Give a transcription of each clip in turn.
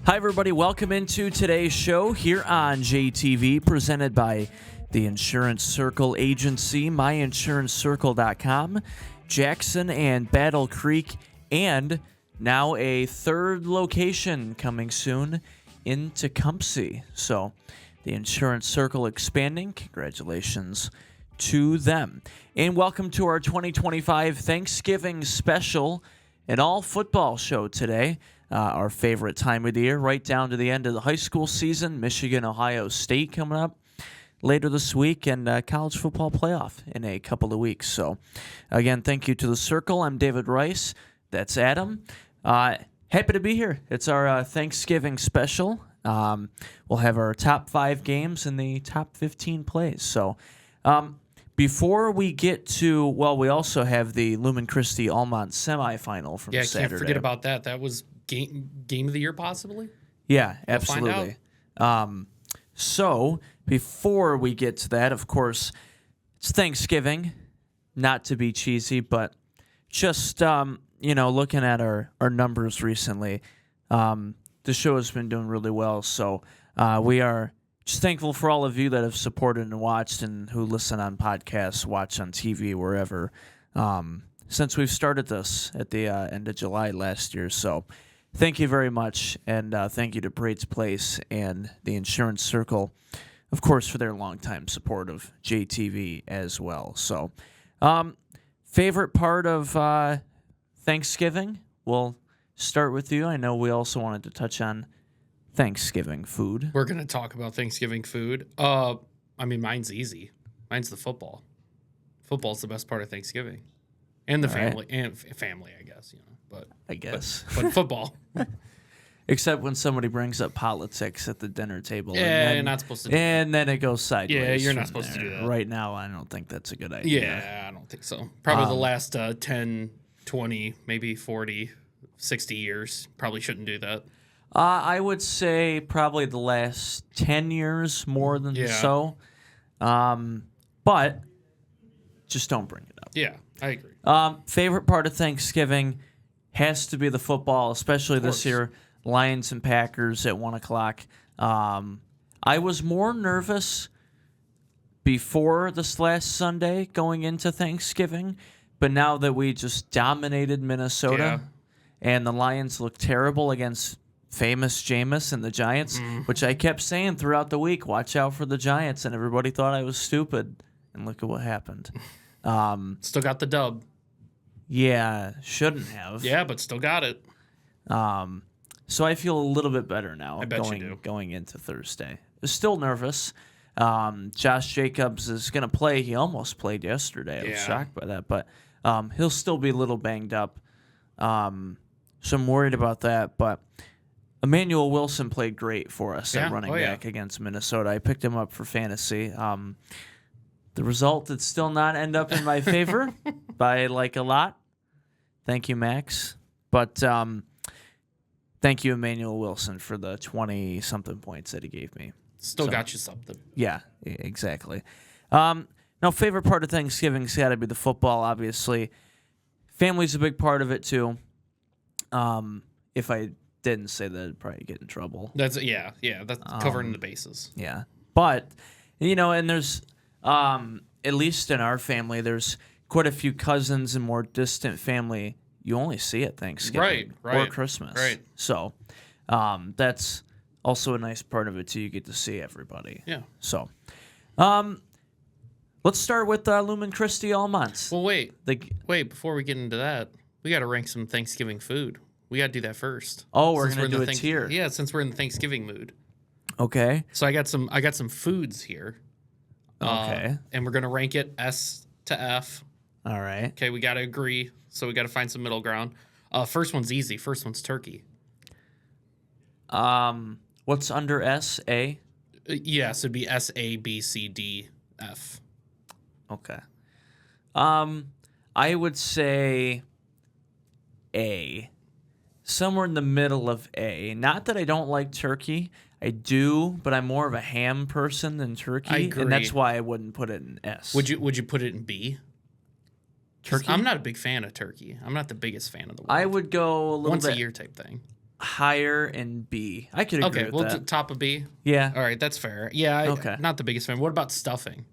Hi, everybody. Welcome into today's show here on JTV, presented by the Insurance Circle Agency, myinsuranccircle.com, Jackson and Battle Creek, and now a third location coming soon in Tecumseh. So the Insurance Circle expanding. Congratulations to them. And welcome to our 2025 Thanksgiving special, an all-football show today. Our favorite time of the year, right down to the end of the high school season. Michigan, Ohio State coming up later this week, and college football playoff in a couple of weeks. So, again, thank you to the Circle. I'm David Rice. That's Adam. Happy to be here. It's our Thanksgiving special. We'll have our top 5 games and the top 15 plays. So, before we get to, we also have the Lumen Christi Almont semifinal from Saturday. Yeah, can't forget about that. That was game of the year, possibly? Yeah, absolutely. So, before we get to that, of course, it's Thanksgiving. Not to be cheesy, but just, looking at our numbers recently, the show has been doing really well. So, we are just thankful for all of you that have supported and watched and who listen on podcasts, watch on TV, wherever, since we've started this at the end of July last year. So, thank you very much, and thank you to Braid's Place and the Insurance Circle, of course, for their longtime support of JTV as well. So, favorite part of Thanksgiving? We'll start with you. I know we also wanted to touch on Thanksgiving food. We're going to talk about Thanksgiving food. Mine's easy. Mine's the football. Football's the best part of Thanksgiving. And the family, family, I guess, But but football. Except when somebody brings up politics at the dinner table. Yeah, you're not supposed to do that. And then it goes sideways. Yeah, you're not supposed to do that. Right now, I don't think that's a good idea. Yeah, I don't think so. Probably the last 10, 20, maybe 40, 60 years. Probably shouldn't do that. I would say probably the last 10 years more than so. But just don't bring it up. Yeah, I agree. Favorite part of Thanksgiving has to be the football, especially this year. Lions and Packers at 1 o'clock. I was more nervous before this last Sunday going into Thanksgiving, but now that we just dominated Minnesota and the Lions look terrible against famous Jameis and the Giants, which I kept saying throughout the week, watch out for the Giants, and everybody thought I was stupid, and look at what happened. Still got the dub. Yeah, shouldn't have. Yeah, but still got it. So I feel a little bit better now going into Thursday. Still nervous. Josh Jacobs is going to play. He almost played yesterday. I was shocked by that, but he'll still be a little banged up. So I'm worried about that, but Emmanuel Wilson played great for us at running back against Minnesota. I picked him up for fantasy. The result did still not end up in my favor by a lot. Thank you, Max. But thank you, Emmanuel Wilson, for the 20-something points that he gave me. Still got you something. Yeah, exactly. Now, favorite part of Thanksgiving's got to be the football, obviously. Family's a big part of it, too. If I didn't say that, I'd probably get in trouble. That's covering the bases. Yeah. But, and there's, at least in our family, there's quite a few cousins and more distant family you only see at Thanksgiving or Christmas. Right. So that's also a nice part of it, too. You get to see everybody. Yeah. So let's start with Lumen Christi Almonts. Well, wait, before we get into that, we got to rank some Thanksgiving food. We got to do that first. Oh, we're going to do a tier. Yeah, since we're in the Thanksgiving mood. Okay. So I got some foods here. Okay. And we're going to rank it S to F. All right. Okay, we got to agree. So we got to find some middle ground. First one's easy. First one's turkey. What's under S? A? Yes, it'd be S, A, B, C, D, F. Okay. I would say A. Somewhere in the middle of A. Not that I don't like turkey. I do, but I'm more of a ham person than turkey. I agree. And that's why I wouldn't put it in S. Would you put it in B? Turkey? I'm not a big fan of turkey. I'm not the biggest fan of the world. I would go a little once bit a year type thing. higher in B. I could agree with that. Top of B? Yeah. All right, that's fair. Yeah, Okay. Not the biggest fan. What about stuffing?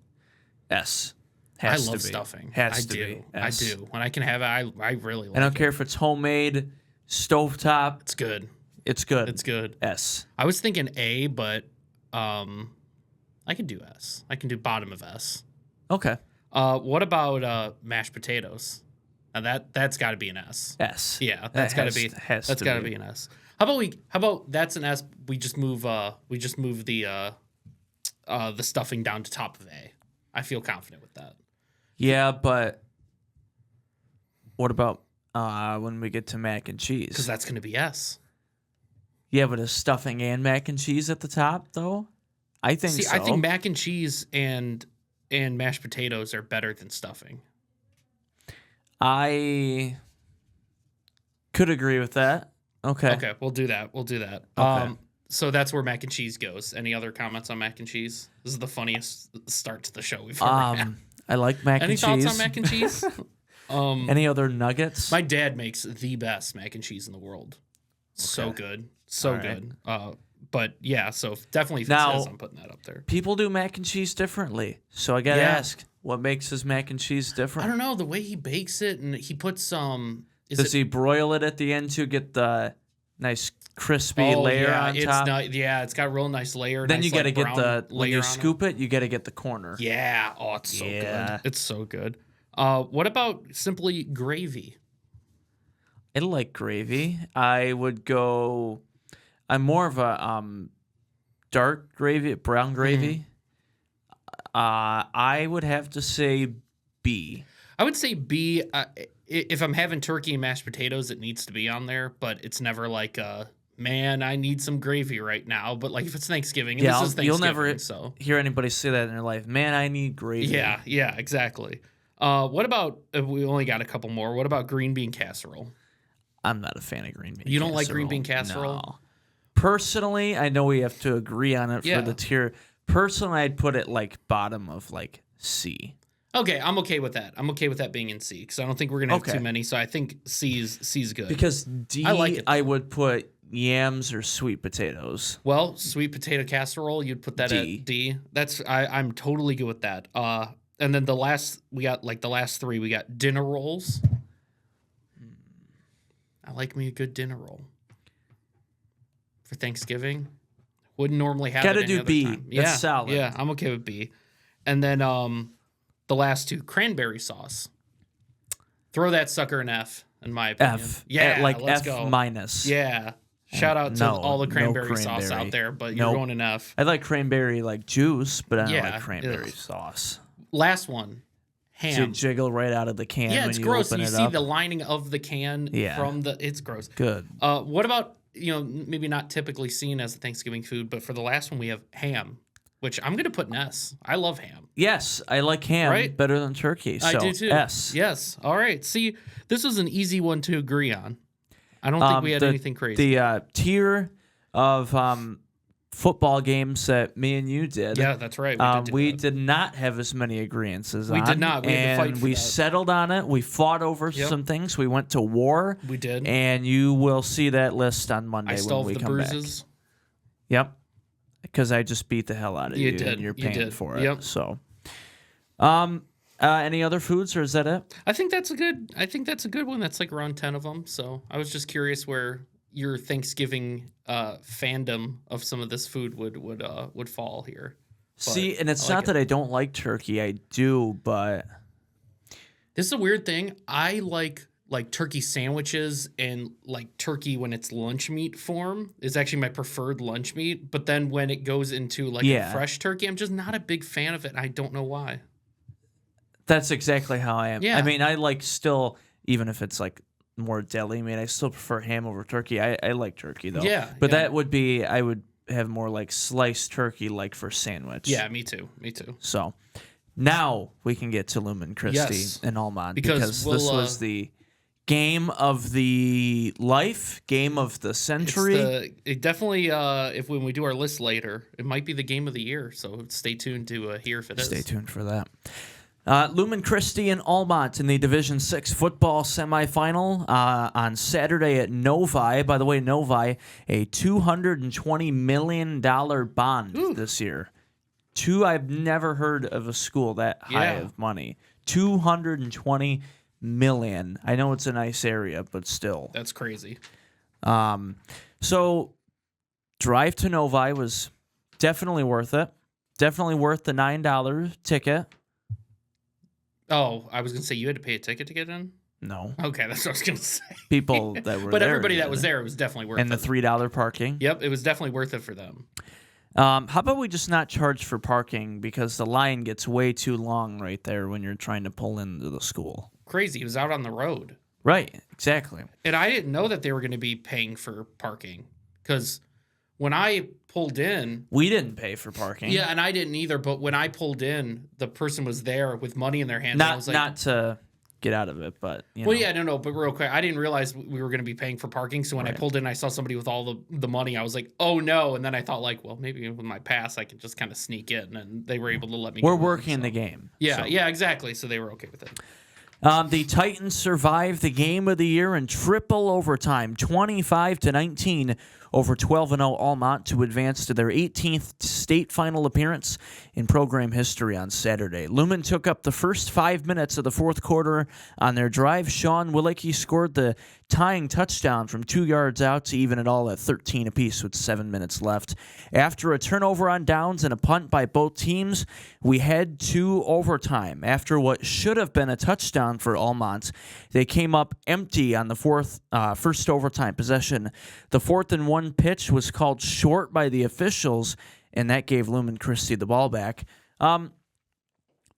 S. I love stuffing. I do. When I can have it, I really like it. I don't care if it's homemade, stovetop. It's good. It's good. It's good. S. I was thinking A, but I can do S. I can do bottom of S. Okay. What about mashed potatoes? Now that's got to be an S. S. Yeah, that's got to be. That's got to be an S. How about that's an S? We just move the stuffing down to top of A. I feel confident with that. Yeah, but what about when we get to mac and cheese? Because that's going to be S. Yeah, but is stuffing and mac and cheese at the top though? I think so. I think mac and cheese and mashed potatoes are better than stuffing. I could agree with that. Okay. Okay, we'll do that. Okay. So that's where mac and cheese goes. Any other comments on mac and cheese? This is the funniest start to the show we've ever had. I like mac and cheese. Any thoughts on mac and cheese? Any other nuggets? My dad makes the best mac and cheese in the world. So good. So good. But yeah, so definitely if it says, I'm putting that up there. People do mac and cheese differently. So I got to ask, what makes his mac and cheese different? I don't know. The way he bakes it, and he puts Does he broil it at the end to get the nice crispy layer on top? It's got a real nice layer. Then nice, you got to get when you scoop it. You got to get the corner. Yeah. Oh, it's so good. It's so good. What about simply gravy? I like gravy. I would go. I'm more of a dark gravy, brown gravy. I would have to say B. I would say B. If I'm having turkey and mashed potatoes, it needs to be on there, but it's never like, man, I need some gravy right now. But like if it's Thanksgiving, and this is Thanksgiving, you'll never hear anybody say that in their life. Man, I need gravy. Yeah, exactly. What about, we only got a couple more. What about green bean casserole? I'm not a fan of green bean casserole. You don't like green bean casserole? No. Personally, I know we have to agree on it for the tier. Personally, I'd put it like bottom of like C. Okay, I'm okay with that. I'm okay with that being in C because I don't think we're gonna have too many. So I think C's good. Because D, I would put yams or sweet potatoes. Well, sweet potato casserole, you'd put that at D. I'm totally good with that. And then the last three, we got dinner rolls. I like me a good dinner roll for Thanksgiving. Wouldn't normally have. Gotta do B. Time. That's solid. Yeah, I'm okay with B. And then the last two, cranberry sauce. Throw that sucker in F, in my opinion. F. Yeah, like let's F go. minus. Yeah. Shout out to all the cranberry sauce out there, but you're going in F. I like cranberry like juice, but I don't like cranberry sauce. Last one, ham. You jiggle right out of the can. Yeah, when it's you gross. Open You it see up. the lining of the can from the. It's gross. Good. What about maybe not typically seen as a Thanksgiving food, but for the last one we have ham, which I'm gonna put an S. I love ham. Yes, I like ham better than turkey. So I do too. S. Yes. All right. See, this was an easy one to agree on. I don't think we had anything crazy. The tier of football games that me and you did. Yeah, that's right. We did not have as many agreements as we did not. We had to fight for we that. settled on it. We fought over some things. We went to war. We did. And you will see that list on Monday when we come bruises. Back. Yep. Because I just beat the hell out of you. Did. And you're paying for it. Yep. So, any other foods, or is that it? I think that's a good one. That's like around 10 of them. So I was just curious where your Thanksgiving fandom of some of this food would fall here. But see, and it's not that I don't like turkey. I do, but this is a weird thing. I like turkey sandwiches, and like turkey when it's lunch meat form is actually my preferred lunch meat. But then when it goes into like a fresh turkey, I'm just not a big fan of it. I don't know why. That's exactly how I am. Yeah. I mean, I like still, even if it's like more deli meat, I still prefer ham over turkey. I like turkey though. Yeah. But that would be, I would have more like sliced turkey like for sandwich. Yeah, me too. So now we can get to Lumen Christie and Almond because this was the game of the life, game of the century. It definitely, when we do our list later, it might be the game of the year. So stay tuned to hear if it is. Stay tuned for that. Lumen Christi and Almont in the Division 6 football semifinal on Saturday at Novi. By the way, Novi, a $220 million bond this year. I've never heard of a school that high of money. $220 million. I know it's a nice area, but still. That's crazy. So drive to Novi was definitely worth it. Definitely worth the $9 ticket. Oh, I was going to say you had to pay a ticket to get in? No. Okay, that's what I was going to say. People that were but there. Everybody that was there, it was definitely worth it. And the $3 parking. Yep, it was definitely worth it for them. How about we just not charge for parking because the line gets way too long right there when you're trying to pull into the school. Crazy. It was out on the road. Right, exactly. And I didn't know that they were going to be paying for parking because when I pulled in... We didn't pay for parking. Yeah, and I didn't either, but when I pulled in, the person was there with money in their hand. Not, I was like, not to get out of it, but... You know. Yeah, no, but real quick, I didn't realize we were going to be paying for parking, so when I pulled in, I saw somebody with all the money, I was like, oh no, and then I thought like, well, maybe with my pass, I could just kind of sneak in, and they were able to let me We're working the game. Yeah, so. Yeah, exactly, so they were okay with it. The Titans survived the game of the year in triple overtime, 25-19 over 12-0 Almont to advance to their 18th state final appearance in program history on Saturday. Lumen took up the first 5 minutes of the fourth quarter on their drive. Sean Willicke scored the tying touchdown from 2 yards out to even it all at 13 apiece with 7 minutes left. After a turnover on downs and a punt by both teams, we head to overtime. After what should have been a touchdown for Almont, they came up empty on the first overtime possession. The 4th-and-1 pitch was called short by the officials, and that gave Lumen Christi the ball back.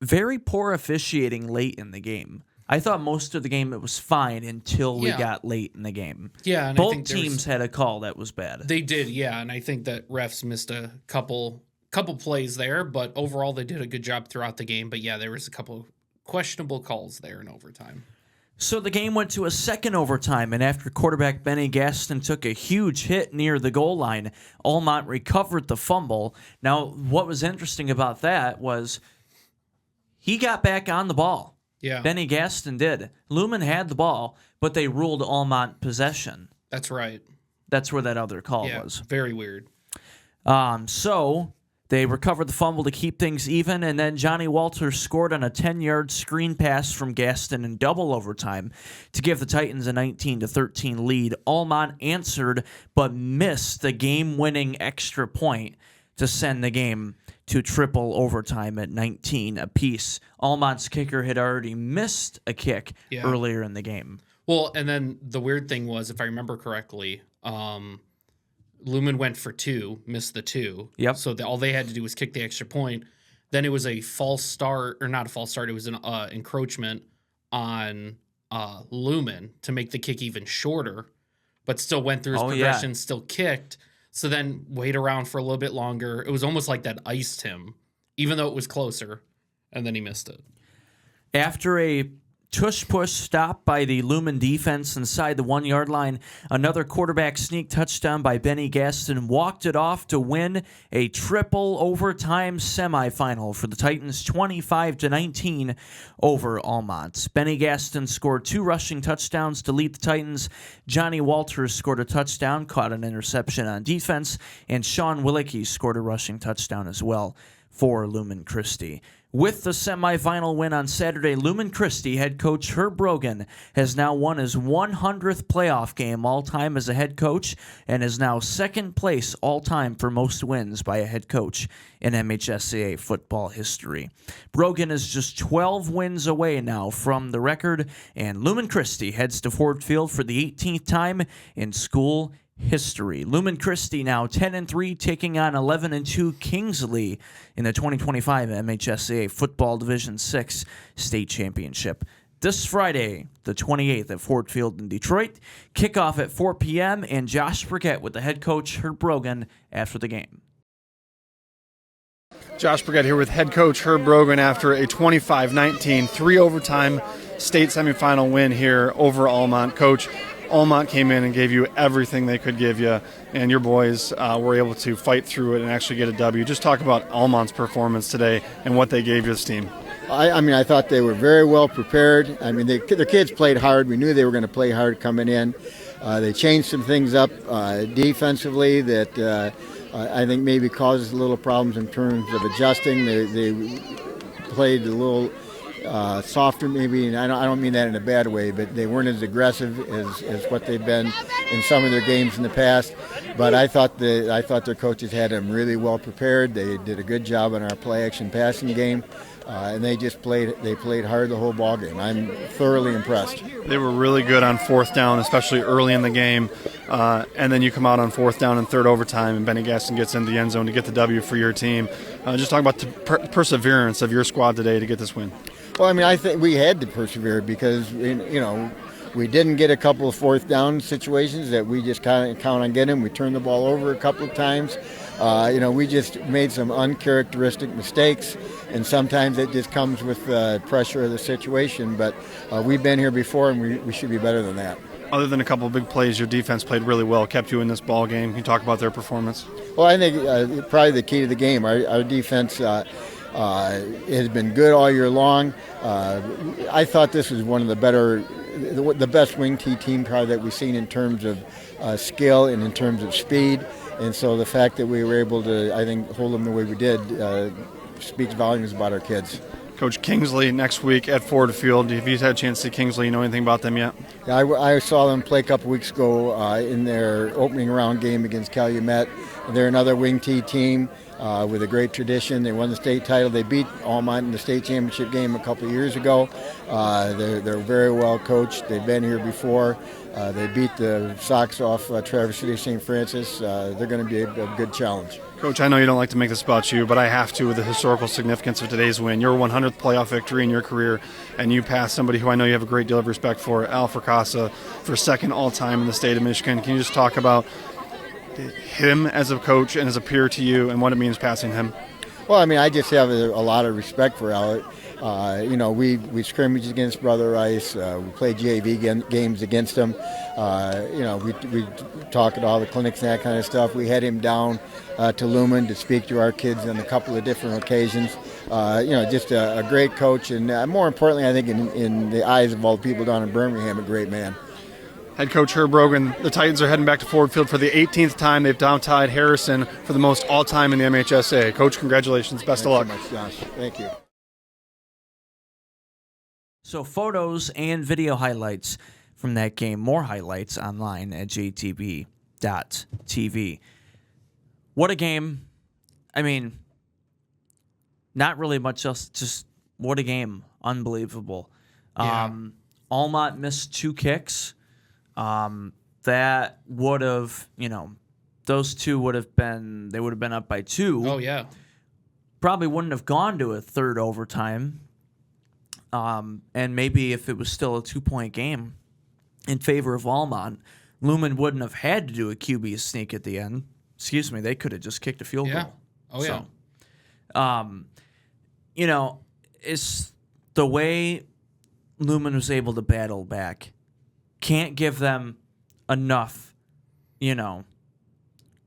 Very poor officiating late in the game. I thought most of the game it was fine until we got late in the game. Yeah, and both I think teams had a call that was bad. They did, yeah, and I think that refs missed a couple plays there, but overall they did a good job throughout the game. But yeah, there was a couple questionable calls there in overtime. So the game went to a second overtime, and after quarterback Benny Gaston took a huge hit near the goal line, Almont recovered the fumble. Now, what was interesting about that was he got back on the ball. Yeah. Benny Gaston did. Lumen had the ball, but they ruled Almont possession. That's right. That's where that other call was. Very weird. So they recovered the fumble to keep things even, and then Johnny Walters scored on a 10-yard screen pass from Gaston in double overtime to give the Titans a 19-13 lead. Almont answered, but missed the game-winning extra point to send the game to triple overtime at 19 apiece. Almont's kicker had already missed a kick earlier in the game. Well, and then the weird thing was, if I remember correctly, Lumen went for 2, missed the 2. Yep. So all they had to do was kick the extra point. Then it was a false start, or not a false start. It was an encroachment on Lumen to make the kick even shorter, but still went through his progression, still kicked. So then wait around for a little bit longer. It was almost like that iced him, even though it was closer, and then he missed it. After a tush-push stop by the Lumen defense inside the 1-yard line, another quarterback sneak touchdown by Benny Gaston walked it off to win a triple overtime semifinal for the Titans, 25-19 over Almont. Benny Gaston scored 2 rushing touchdowns to lead the Titans. Johnny Walters scored a touchdown, caught an interception on defense, and Sean Willicke scored a rushing touchdown as well for Lumen Christi. With the semifinal win on Saturday, Lumen Christi head coach Herb Brogan has now won his 100th playoff game all-time as a head coach and is now second place all-time for most wins by a head coach in MHSAA football history. Brogan is just 12 wins away now from the record, and Lumen Christi heads to Ford Field for the 18th time in school history. Lumen Christi now 10-3, taking on 11-2 Kingsley in the 2025 MHSAA Football Division 6 State Championship. This Friday, the 28th at Ford Field in Detroit. Kickoff at 4 p.m. and Josh Burkett with the head coach Herb Brogan after the game. Josh Burkett here with head coach Herb Brogan after a 25-19 3-overtime state semifinal win here over Almont. Coach, Almont came in and gave you everything they could give you, and your boys were able to fight through it and actually get a W. Just talk about Almont's performance today and what they gave this team. I thought they were very well prepared. I mean, their kids played hard. We knew they were going to play hard coming in. They changed some things up defensively that I think maybe causes a little problems in terms of adjusting. They played a little softer, maybe, and I don't mean that in a bad way, but they weren't as aggressive as what they've been in some of their games in the past. But I thought their coaches had them really well prepared. They did a good job on our play-action passing game. And they played hard the whole ball game. I'm thoroughly impressed. They were really good on fourth down, especially early in the game. And then you come out on fourth down and third overtime, and Benny Gaston gets in the end zone to get the W for your team. Just talk about the perseverance of your squad today to get this win. Well, I mean, I think we had to persevere because, we didn't get a couple of fourth down situations that we just kind of count on getting. We turned the ball over a couple of times. We just made some uncharacteristic mistakes, and sometimes it just comes with the pressure of the situation. But we've been here before, and we should be better than that. Other than a couple of big plays, your defense played really well, kept you in this ball game. Can you talk about their performance? Well, I think probably the key to the game, our defense has been good all year long. I thought this was one of the best wing T team probably that we've seen in terms of skill and in terms of speed. And so the fact that we were able to, I think, hold them the way we did speaks volumes about our kids. Coach, Kingsley next week at Ford Field. Have you had a chance to see Kingsley? You know anything about them yet? Yeah, I saw them play a couple weeks ago in their opening round game against Calumet. They're another wing T team with a great tradition. They won the state title. They beat Almont in the state championship game a couple of years ago. They're very well coached. They've been here before. They beat the socks off Traverse City St. Francis. They're going to be a good challenge. Coach, I know you don't like to make this about you, but I have to with the historical significance of today's win. Your 100th playoff victory in your career, and you passed somebody who I know you have a great deal of respect for, Al Fracassa, for second all-time in the state of Michigan. Can you just talk about him as a coach and as a peer to you and what it means passing him? Well, I mean, I just have a lot of respect for Al. We scrimmaged against Brother Rice. We played JV games against him. We talk at all the clinics and that kind of stuff. We had him down to Lumen to speak to our kids on a couple of different occasions. Just a great coach, and more importantly, I think in the eyes of all the people down in Birmingham, a great man. Head coach Herb Brogan, the Titans are heading back to Ford Field for the 18th time. They've down-tied Harrison for the most all-time in the MHSA. Coach, congratulations. Best of luck. Thanks so much, Josh. Thank you. So photos and video highlights from that game. More highlights online at jtv.tv. What a game. I mean, not really much else. Just what a game. Unbelievable. Yeah. Almont missed 2 kicks. That would have, those two would have been up by 2. Oh, yeah. Probably wouldn't have gone to a third overtime. And maybe if it was still a 2-point game in favor of Almont, Lumen wouldn't have had to do a QB sneak at the end. Excuse me, they could have just kicked a field goal. Oh, yeah. So, it's the way Lumen was able to battle back. Can't give them enough,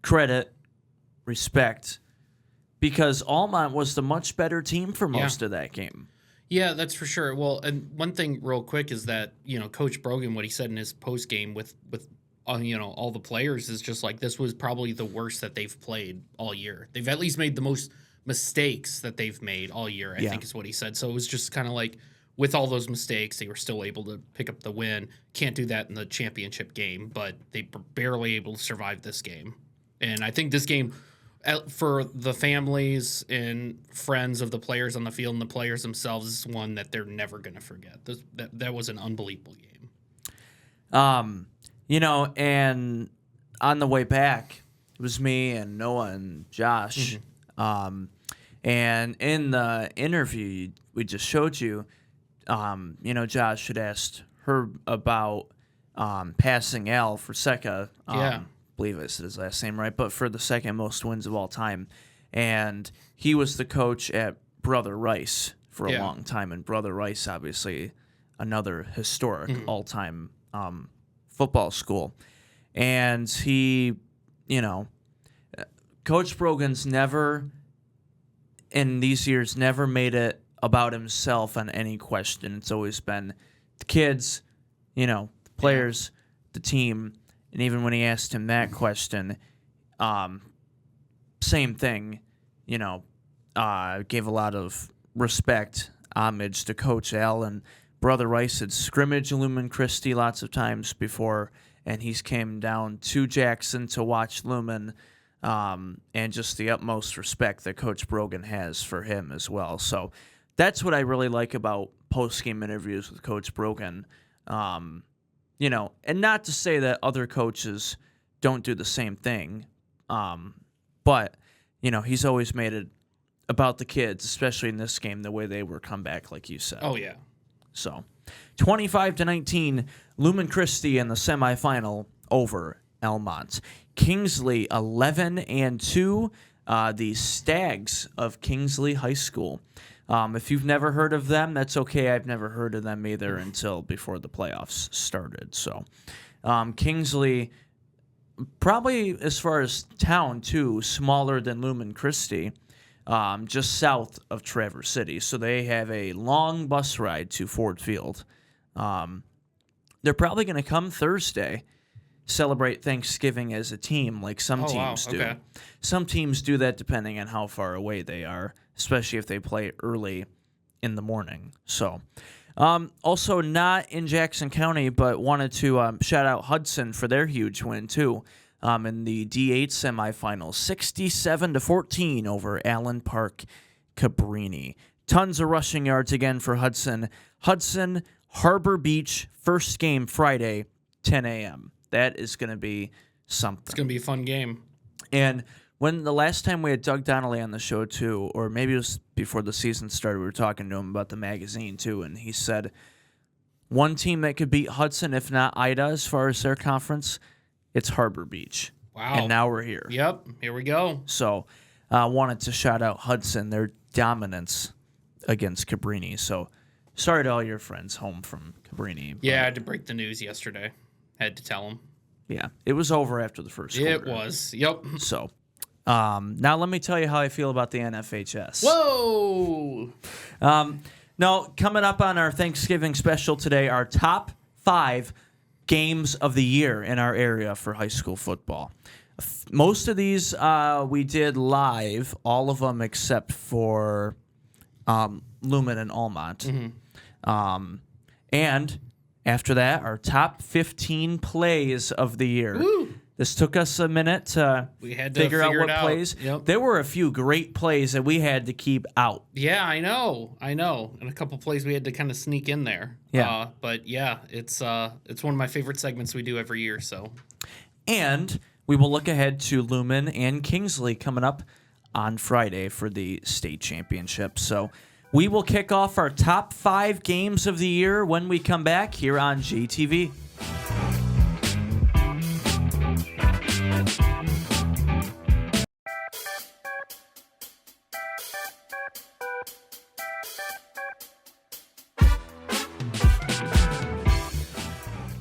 credit, respect, because Almont was the much better team for most of that game. Yeah, that's for sure. Well, and one thing real quick is that, Coach Brogan, what he said in his post game with all the players is just like, this was probably the worst that they've played all year. They've at least made the most mistakes that they've made all year, I think is what he said. So it was just kind of like, with all those mistakes, they were still able to pick up the win. Can't do that in the championship game, but they were barely able to survive this game. And I think this game, for the families and friends of the players on the field and the players themselves, is one that they're never going to forget. That was an unbelievable game. And on the way back, it was me and Noah and Josh. Mm-hmm. And in the interview we just showed you, Josh had asked her about passing Al for Secca. I believe I said his last name right, but for the second most wins of all time. And he was the coach at Brother Rice for a long time, and Brother Rice obviously another historic all-time football school. And he, Coach Brogan's never, in these years, never made it about himself on any question. It's always been the kids, the players, the team. And even when he asked him that question, same thing, gave a lot of respect, homage to Coach Al. And Brother Rice had scrimmaged Lumen Christi lots of times before, and he's came down to Jackson to watch Lumen, and just the utmost respect that Coach Brogan has for him as well. So that's what I really like about post-game interviews with Coach Brogan. And not to say that other coaches don't do the same thing, but, he's always made it about the kids, especially in this game, the way they were come back, like you said. Oh, yeah. So 25-19, Lumen Christi in the semifinal over Elmont. Kingsley 11-2, the Stags of Kingsley High School. If you've never heard of them, that's okay. I've never heard of them either until before the playoffs started. So Kingsley, probably as far as town too, smaller than Lumen Christi, just south of Traverse City. So they have a long bus ride to Ford Field. They're probably going to come Thursday, celebrate Thanksgiving as a team like some teams do. Okay. Some teams do that depending on how far away they are, especially if they play early in the morning. So, also not in Jackson County, but wanted to shout out Hudson for their huge win too. In the D8 semifinals, 67-14 over Allen Park Cabrini. Tons of rushing yards again for Hudson. Hudson, Harbor Beach, first game Friday, 10 a.m. That is going to be something. It's going to be a fun game. And when the last time we had Doug Donnelly on the show too, or maybe it was before the season started, we were talking to him about the magazine too, and he said one team that could beat Hudson, if not Ida, as far as their conference, it's Harbor Beach. Wow. And now we're here. Yep, here we go. So wanted to shout out Hudson, their dominance against Cabrini. So sorry to all your friends home from Cabrini. Yeah, I had to break the news yesterday. Had to tell them. Yeah, it was over after the first quarter. It was, yep. So now let me tell you how I feel about the NFHS. Whoa! Now, coming up on our Thanksgiving special today, our top 5 games of the year in our area for high school football. Most of these we did live, all of them except for Lumen and Almont. Mm-hmm. And after that, our top 15 plays of the year. Woo! This took us a minute to figure out what plays. Yep. There were a few great plays that we had to keep out. Yeah, I know. And a couple plays we had to kind of sneak in there. Yeah. But yeah, it's one of my favorite segments we do every year. So. And we will look ahead to Lumen and Kingsley coming up on Friday for the state championship. So we will kick off our top 5 games of the year when we come back here on JTV.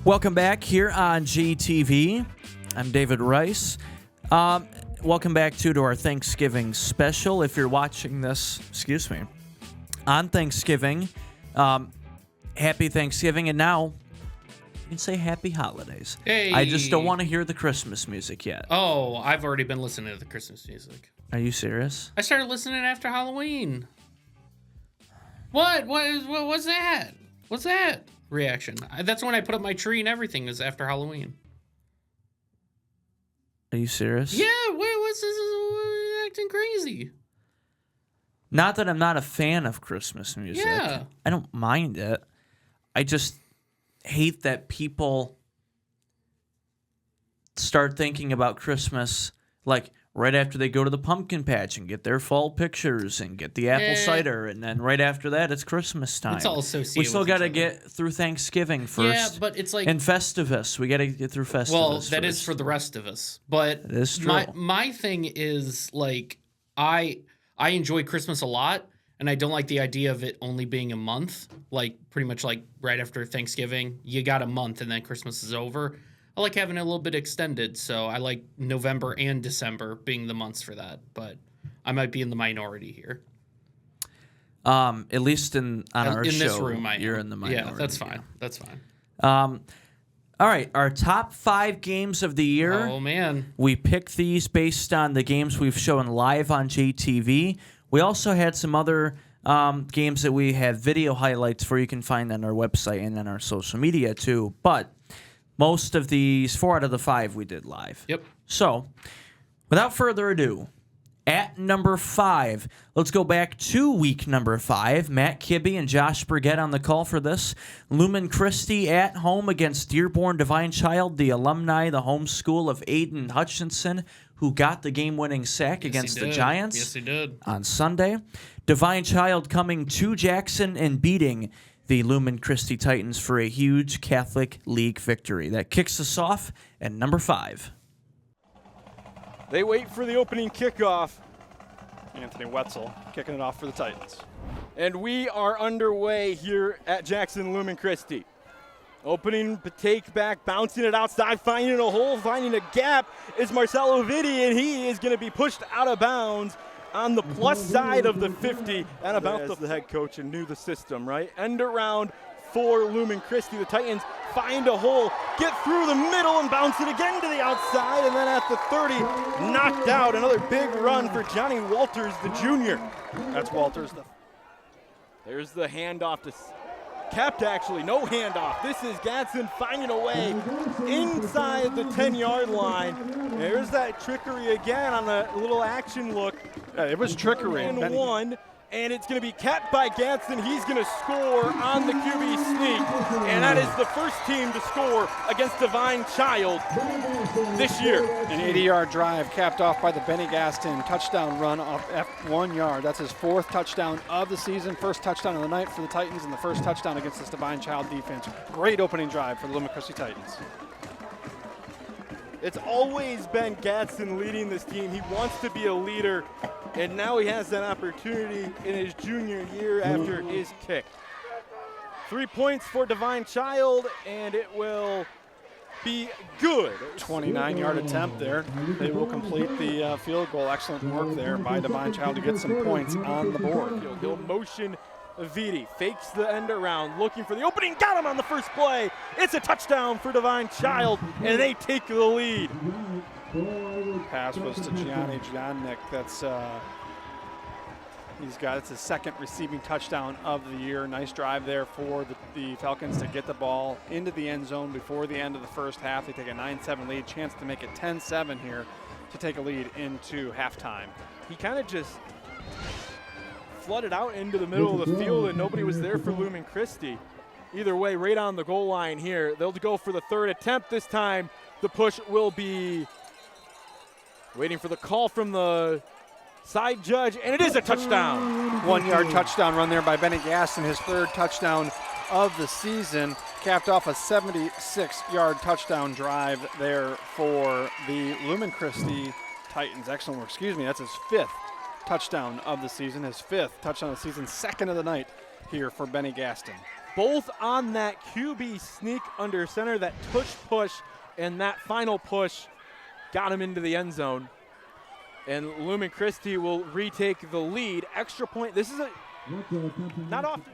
Welcome back here on JTV. I'm David Rice. Welcome back to our Thanksgiving special. If you're watching this, on Thanksgiving, happy Thanksgiving, and now you can say happy holidays. Hey. I just don't want to hear the Christmas music yet. Oh, I've already been listening to the Christmas music. Are you serious? I started listening after Halloween. What? What's that? What's that reaction? That's when I put up my tree and everything is after Halloween. Are you serious? Yeah, what's this? You're acting crazy. Not that I'm not a fan of Christmas music. Yeah. I don't mind it. I just hate that people start thinking about Christmas like right after they go to the pumpkin patch and get their fall pictures and get the apple cider, and then right after that it's Christmas time. It's all associated. We still got to get through Thanksgiving first. Yeah, but it's like and Festivus. We got to get through Festivus. Well, that first. is for the rest of us. But it is true. My thing is like I enjoy Christmas a lot. And I don't like the idea of it only being a month, like pretty much like right after Thanksgiving. You got a month and then Christmas is over. I like having it a little bit extended, so I like November and December being the months for that. But I might be in the minority here. At least on our show, this room, you're in the minority. Yeah, that's fine. That's fine. All right, our top 5 games of the year. Oh, man. We picked these based on the games we've shown live on JTV. We also had some other games that we have video highlights for. You can find on our website and on our social media, too. But most of these, 4 out of the 5, we did live. Yep. So, without further ado, at number 5, let's go back to week number 5. Matt Kibbe and Josh Brigette on the call for this. Lumen Christi at home against Dearborn Divine Child, the alumni, the home school of Aiden Hutchinson, who got the game-winning sack against the Giants. Yes, he did. On Sunday. Divine Child coming to Jackson and beating the Lumen Christi Titans for a huge Catholic League victory. That kicks us off at number 5. They wait for the opening kickoff. Anthony Wetzel kicking it off for the Titans. And we are underway here at Jackson Lumen Christi. Opening take back, bouncing it outside, finding a hole, finding a gap is Marcelo Vitti, and he is going to be pushed out of bounds on the plus side of the 50. And about the head coach and knew the system, right? End around for Lumen Christi. The Titans find a hole, get through the middle and bounce it again to the outside, and then at the 30, knocked out. Another big run for Johnny Walters, the junior. That's Walters. There's the handoff to Kept, actually, no handoff. This is Gadsden finding a way inside the 10-yard line. There's that trickery again on the little action look. Yeah, it was trickery. And one, and it's going to be capped by Gadsden. He's going to score on the QB sneak, and that is the first team to score against Divine Child this year. An 80-yard drive capped off by the Benny Gaston touchdown run off F1 yard. That's his 4th touchdown of the season, first touchdown of the night for the Titans, and the first touchdown against this Divine Child defense. Great opening drive for the Lumen Christi Titans. It's always been Gadsden leading this team. He wants to be a leader, and now he has that opportunity in his junior year after his kick. 3 points for Divine Child, and it will be good. 29-yard attempt there. They will complete the field goal. Excellent work there by Divine Child to get some points on the board. He'll motion Vitti, fakes the end around, looking for the opening, got him on the first play. It's a touchdown for Divine Child, and they take the lead. Pass was to Gianni Jannik. That's it's his 2nd receiving touchdown of the year. Nice drive there for the Falcons to get the ball into the end zone before the end of the first half. They take a 9-7 lead, chance to make it 10-7 here to take a lead into halftime. He kind of just flooded out into the middle of the field, and nobody was there for Lumen Christi. Either way, right on the goal line here. They'll go for the 3rd attempt this time. The push will be waiting for the call from the side judge, and it is a touchdown. 1-yard touchdown run there by Benny Gaston, his 3rd touchdown of the season. Capped off a 76-yard touchdown drive there for the Lumen Christi Titans. Excellent work. Excuse me, that's his 5th touchdown of the season, his 5th touchdown of the season, 2nd of the night here for Benny Gaston. Both on that QB sneak under center, that push, and that final push got him into the end zone. And Lumen Christi will retake the lead. Extra point. This is not often.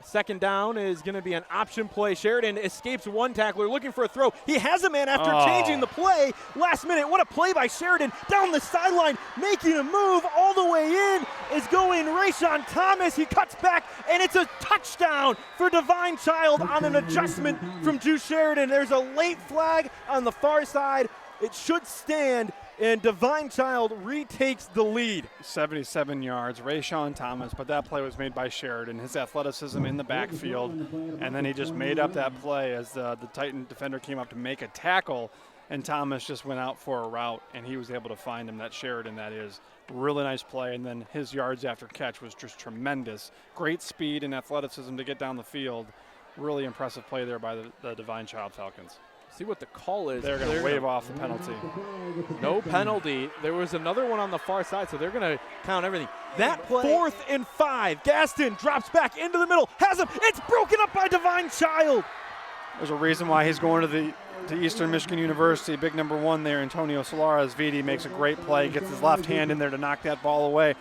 2nd down is going to be an option play. Sheridan escapes one tackler looking for a throw. He has a man after changing the play. Last minute, what a play by Sheridan down the sideline, making a move all the way in is going Rayshawn Thomas. He cuts back, and it's a touchdown for Divine Child on an adjustment from Drew Sheridan. There's a late flag on the far side. It should stand, and Divine Child retakes the lead. 77 yards, Rayshawn Thomas, but that play was made by Sheridan. His athleticism in the backfield, and then he just made up that play as the Titan defender came up to make a tackle, and Thomas just went out for a route, and he was able to find him. That Sheridan, that is. Really nice play, and then his yards after catch was just tremendous. Great speed and athleticism to get down the field. Really impressive play there by the Divine Child Falcons. See what the call is. They're going to waive off the penalty. No penalty. There was another one on the far side, so they're going to count everything. That 4th and 5. Gaston drops back into the middle. Has him. It's broken up by Divine Child. There's a reason why he's going to Eastern Michigan University. Big number 1 there, Antonio Solares. VD makes a great play, gets his left hand in there to knock that ball away.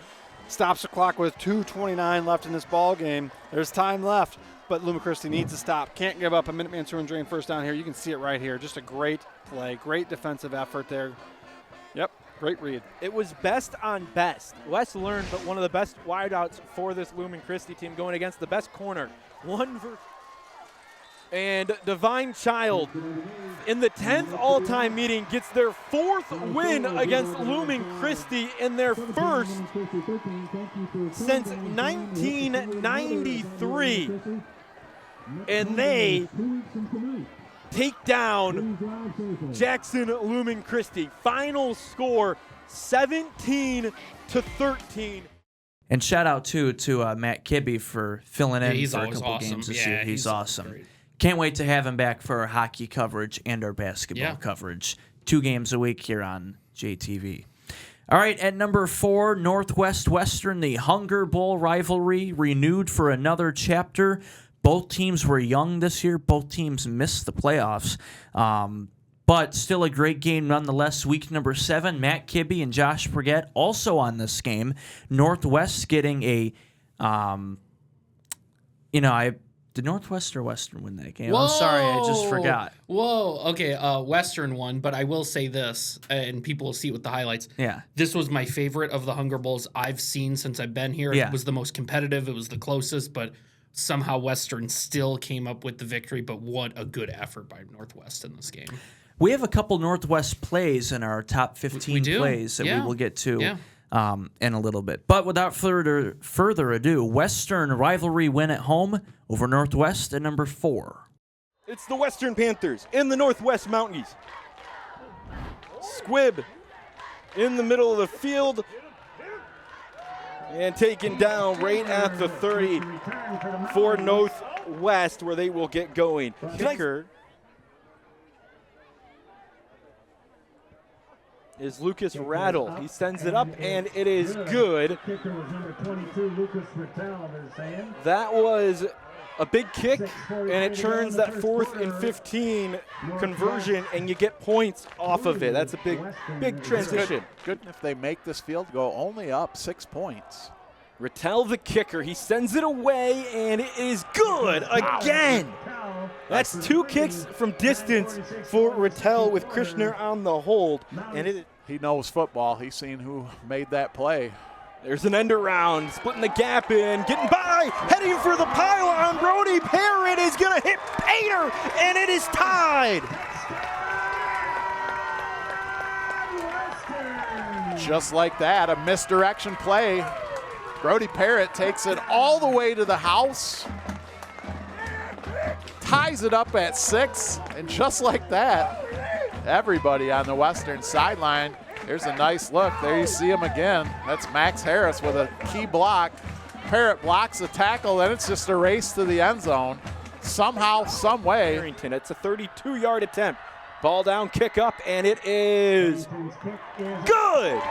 Stops the clock with 2:29 left in this ball game. There's time left, but Luma Christi needs to stop. Can't give up a Minuteman sewer and drain first down here. You can see it right here. Just a great play, great defensive effort there. Yep, great read. It was best on best. Wes learned, but one of the best wideouts for this Lumen Christi team going against the best corner. And Divine Child, in the 10th all-time meeting, gets their 4th win against Lumen Christi in their first since 1993. And they take down Jackson Lumen Christi. Final score 17-13. And shout out to Matt Kibbe for filling in for a couple awesome. games this year. He's awesome. Great. Can't wait to have him back for our hockey coverage and our basketball coverage. 2 games a week here on JTV. All right, at number 4, Northwest Western, the Hunger Bowl rivalry renewed for another chapter. Both teams were young this year. Both teams missed the playoffs. But still a great game nonetheless. Week number 7, Matt Kibbe and Josh Brigette also on this game. Northwest getting a, did Northwest or Western win that game? I'm sorry, I just forgot. Okay, Western won, but I will say this, and people will see it with the highlights. Yeah. This was my favorite of the Hunger Bowls I've seen since I've been here. Yeah. It was the most competitive. It was the closest, but somehow Western still came up with the victory. But what a good effort by Northwest in this game. We have a couple Northwest plays in our top 15 plays that we will get to in a little bit. But without further ado, Western rivalry win at home over Northwest at number 4. It's the Western Panthers in the Northwest Mounties. Squibb in the middle of the field and taken down right at the 30 for Northwest, where they will get going. Kicker is Lucas Rattle. He sends it up, and it is good. That was a big kick, and it turns that 4th and 15 conversion, and you get points off of it. That's a big transition. Good if they make this field goal, only up 6 points. Rattel the kicker, he sends it away, and it is good again. That's 2 kicks from distance for Rattel with Krishner on the hold. And he knows football. He's seen who made that play. There's an end around, splitting the gap in, getting by, heading for the pylon. Brody Parrott is going to hit Painter, and it is tied. Just like that, a misdirection play. Brody Parrott takes it all the way to the house, ties it up at 6, and just like that, everybody on the Western sideline. There's a nice look. There you see him again. That's Max Harris with a key block. Parrott blocks the tackle, and it's just a race to the end zone. Somehow, some way. Harrington, it's a 32-yard attempt. Ball down, kick up, and it is good.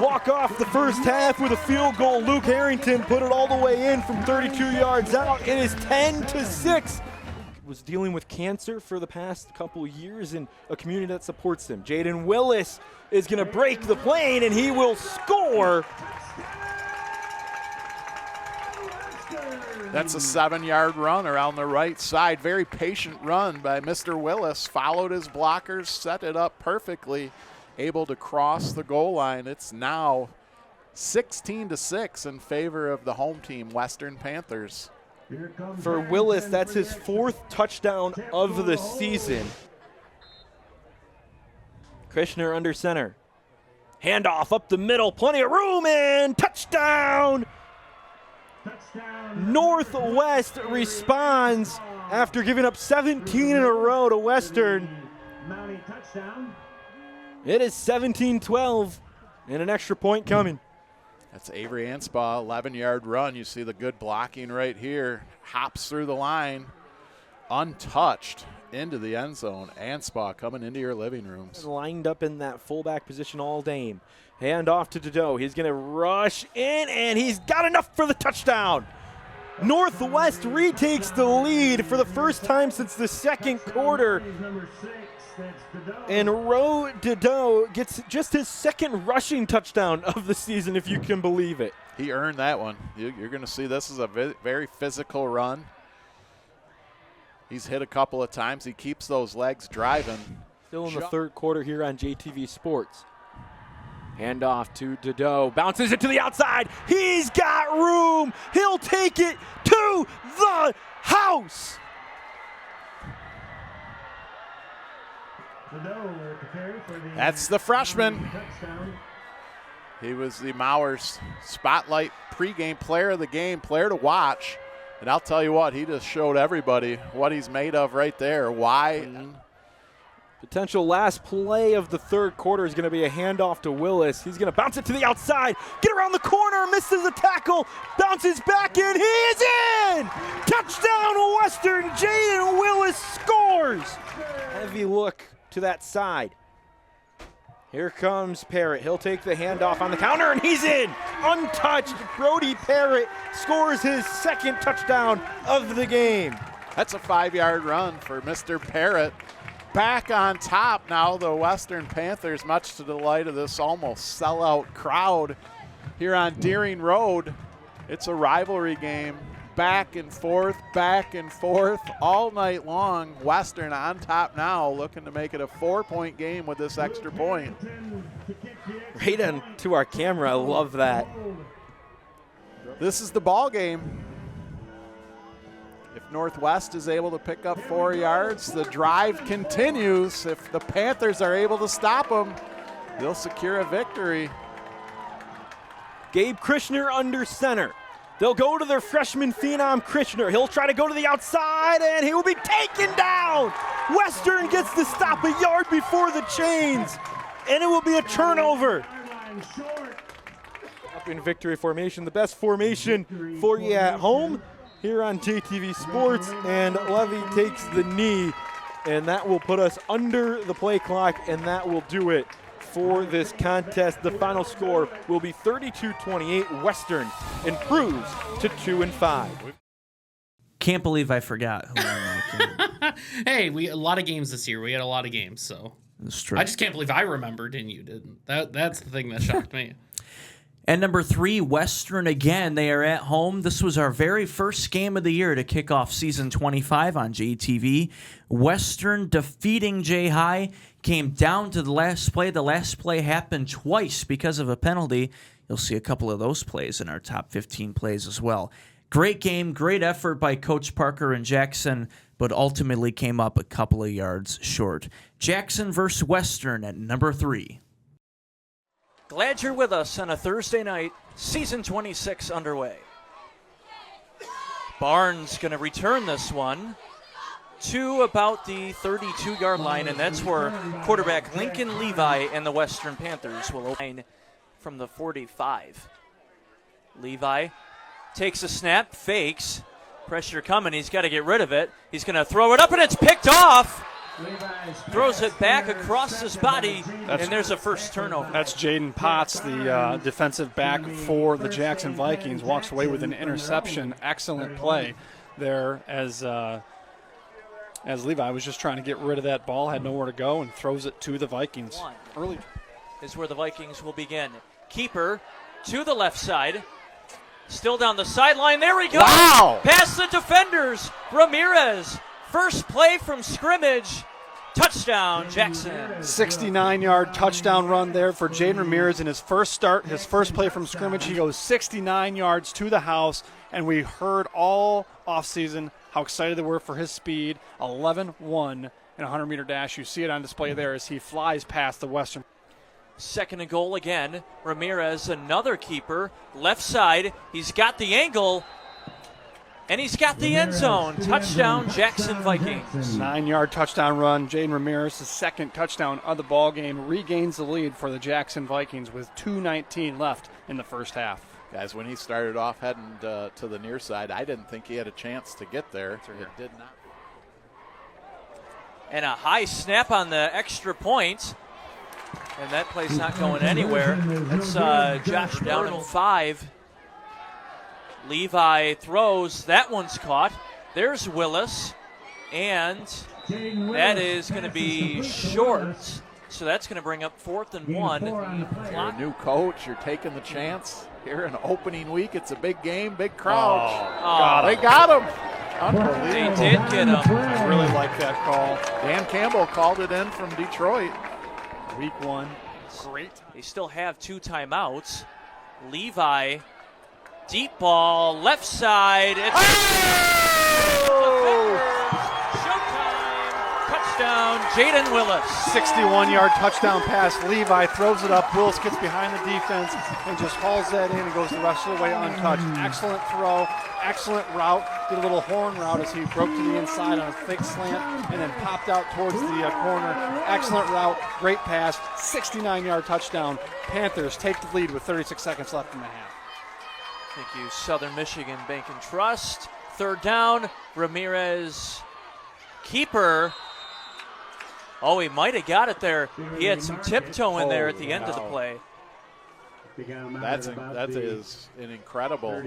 Walk off the first half with a field goal. Luke Harrington put it all the way in from 32 yards out. It is 10-6. Was dealing with cancer for the past couple years in a community that supports him. Jaden Willis is going to break the plane, and he will score. That's a 7-yard run around the right side. Very patient run by Mr. Willis. Followed his blockers, set it up perfectly, able to cross the goal line. It's now 16-6 in favor of the home team, Western Panthers. For Willis, that's his 4th touchdown of the season. Krishner under center. Handoff up the middle, plenty of room, and touchdown! Northwest responds after giving up 17 in a row to Western. It is 17-12 and an extra point coming. That's Avery Anspaugh, 11-yard run. You see the good blocking right here. Hops through the line. untouched into the end zone. Anspaugh coming into your living rooms. Lined up in that fullback position all game. Hand off to Dedeaux. He's going to rush in, and he's got enough for the touchdown. Northwest retakes the lead for the first time since the second quarter. And Ro Dedeaux gets just his second rushing touchdown of the season, if you can believe it. He earned that one. You're going to see this is a very physical run. He's hit a couple of times. He keeps those legs driving. Still in the third quarter here on JTV Sports. Hand off to Dedeaux. Bounces it to the outside. He's got room. He'll take it to the house. That's the freshman. He was the Mowers Spotlight pregame player of the game, player to watch. And I'll tell you what, he just showed everybody what he's made of right there. Why? Potential last play of the third quarter is going to be a handoff to Willis. He's going to bounce it to the outside, get around the corner, misses the tackle, bounces back in. He is in! Touchdown Western. Jaden Willis scores. Heavy look to that side. Here comes Parrott. He'll take the handoff on the counter, and he's in. Untouched. Brody Parrott scores his second touchdown of the game. That's a 5-yard run for Mr. Parrott. Back on top now, the Western Panthers, much to the delight of this almost sellout crowd here on Deering Road. It's a rivalry game. Back and forth all night long. Western on top now, looking to make it a 4-point game with this extra point. Right on to our camera. I love that. This is the ball game. If Northwest is able to pick up 4 yards, the drive continues. If the Panthers are able to stop them, they'll secure a victory. Gabe Krishner under center. They'll go to their freshman phenom, Krishner. He'll try to go to the outside, and he will be taken down. Western gets the stop a yard before the chains, and it will be a turnover. Up in victory formation, the best formation for you at home here on JTV Sports, and Levy takes the knee, and that will put us under the play clock, and that will do it for this contest. The final score will be 32-28. Western improves to 2-5. Can't believe I forgot who won that game. Hey, a lot of games this year. We had a lot of games, so That's true. I just can't believe I remembered and you didn't. That's the thing that shocked me. And number 3, Western again. They are at home. This was our very first game of the year to kick off season 25 on JTV. Western defeating Jay High. Came down to the last play. The last play happened twice because of a penalty. You'll see a couple of those plays in our top 15 plays as well. Great game, great effort by Coach Parker and Jackson, but ultimately came up a couple of yards short. Jackson versus Western at number 3. Glad you're with us on a Thursday night, season 26 underway. Barnes going to return this one to about the 32-yard line, and that's where quarterback Lincoln Levi and the Western Panthers will open from the 45. Levi takes a snap, fakes, pressure coming, he's got to get rid of it. He's going to throw it up, and it's picked off. Throws it back across his body, and there's a first turnover. That's Jaden Potts, the defensive back for the Jackson Vikings, walks away with an interception. Excellent play there as Levi was just trying to get rid of that ball, had nowhere to go, and throws it to the Vikings. Early is where the Vikings will begin. Keeper to the left side. Still down the sideline. There we go. Wow. Past the defenders. Ramirez. First play from scrimmage. Touchdown, Jackson. 69-yard touchdown run there for Jaden Ramirez in his first start, his first play from scrimmage. He goes 69 yards to the house, and we heard all offseason how excited they were for his speed. 11-1 in a 100-meter dash. You see it on display there as he flies past the Western. Second and goal again. Ramirez, another keeper. Left side. He's got the angle. And he's got the end zone. Touchdown, Jackson Vikings. 9-yard touchdown run. Jaden Ramirez, his second touchdown of the ball game, regains the lead for the Jackson Vikings with 2:19 left in the first half. Guys, when he started off heading to the near side, I didn't think he had a chance to get there. He did not. And a high snap on the extra point. And that play's not going anywhere. That's Josh down in 5. Levi throws. That one's caught. There's Willis. And that is going to be short. So that's going to bring up 4th and 1. You're a new coach. You're taking the chance. Here in opening week, it's a big game, big crowd. They got him. Unbelievable. They did get him. I really like that call. Dan Campbell called it in from Detroit. Week 1. Great. They still have 2 timeouts. Levi, deep ball, left side. It's showtime. Touchdown, Jaden Willis. 61-yard touchdown pass. Levi throws it up. Willis gets behind the defense and just hauls that in and goes the rest of the way untouched. Excellent throw. Excellent route. Did a little horn route as he broke to the inside on a thick slant and then popped out towards the corner. Excellent route. Great pass. 69-yard touchdown. Panthers take the lead with 36 seconds left in the half. Thank you, Southern Michigan Bank and Trust. 3rd down, Ramirez, keeper. Oh, he might have got it there. He had some tiptoe in there at the end of the play. That is an incredible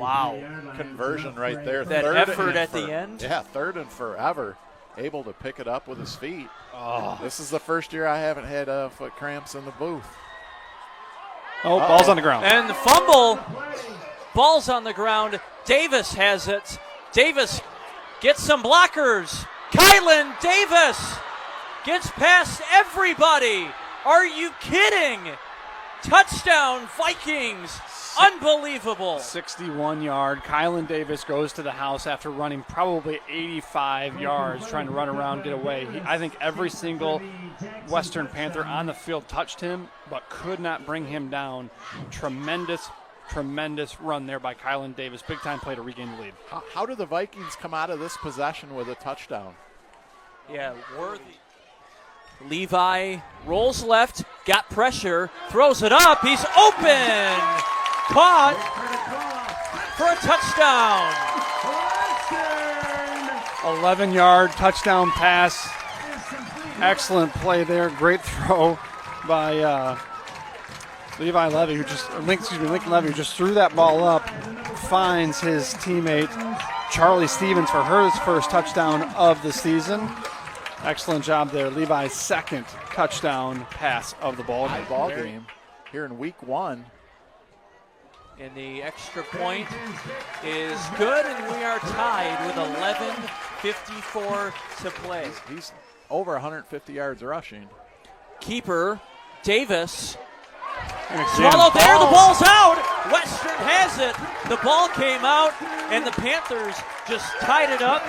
conversion right there. That effort at the end. Yeah, 3rd and forever. Able to pick it up with his feet. This is the first year I haven't had foot cramps in the booth. Ball's on the ground. And the fumble. Ball's on the ground. Davis has it. Davis gets some blockers. Kylan Davis gets past everybody. Are you kidding? Touchdown, Vikings. Unbelievable. 61-yard. Kylan Davis goes to the house after running probably 85 yards, trying to run around, get away. I think every single Western Panther on the field touched him, but could not bring him down. Tremendous run there by Kylan Davis. Big time play to regain the lead. How do the Vikings come out of this possession with a touchdown? Yeah, worthy. Levi rolls left, got pressure, throws it up. He's open. Caught for a touchdown. 11-yard touchdown pass. Excellent play there. Great throw by Lincoln Levy, who just threw that ball up, finds his teammate Charlie Stevens for his first touchdown of the season. Excellent job there. Levi's 2nd touchdown pass of the ball game. Here in week 1. And the extra point is good, and we are tied with 11:54 to play. He's over 150 yards rushing. Keeper Davis. Swallowed there, the ball's out. Western has it. The ball came out, and the Panthers just tied it up,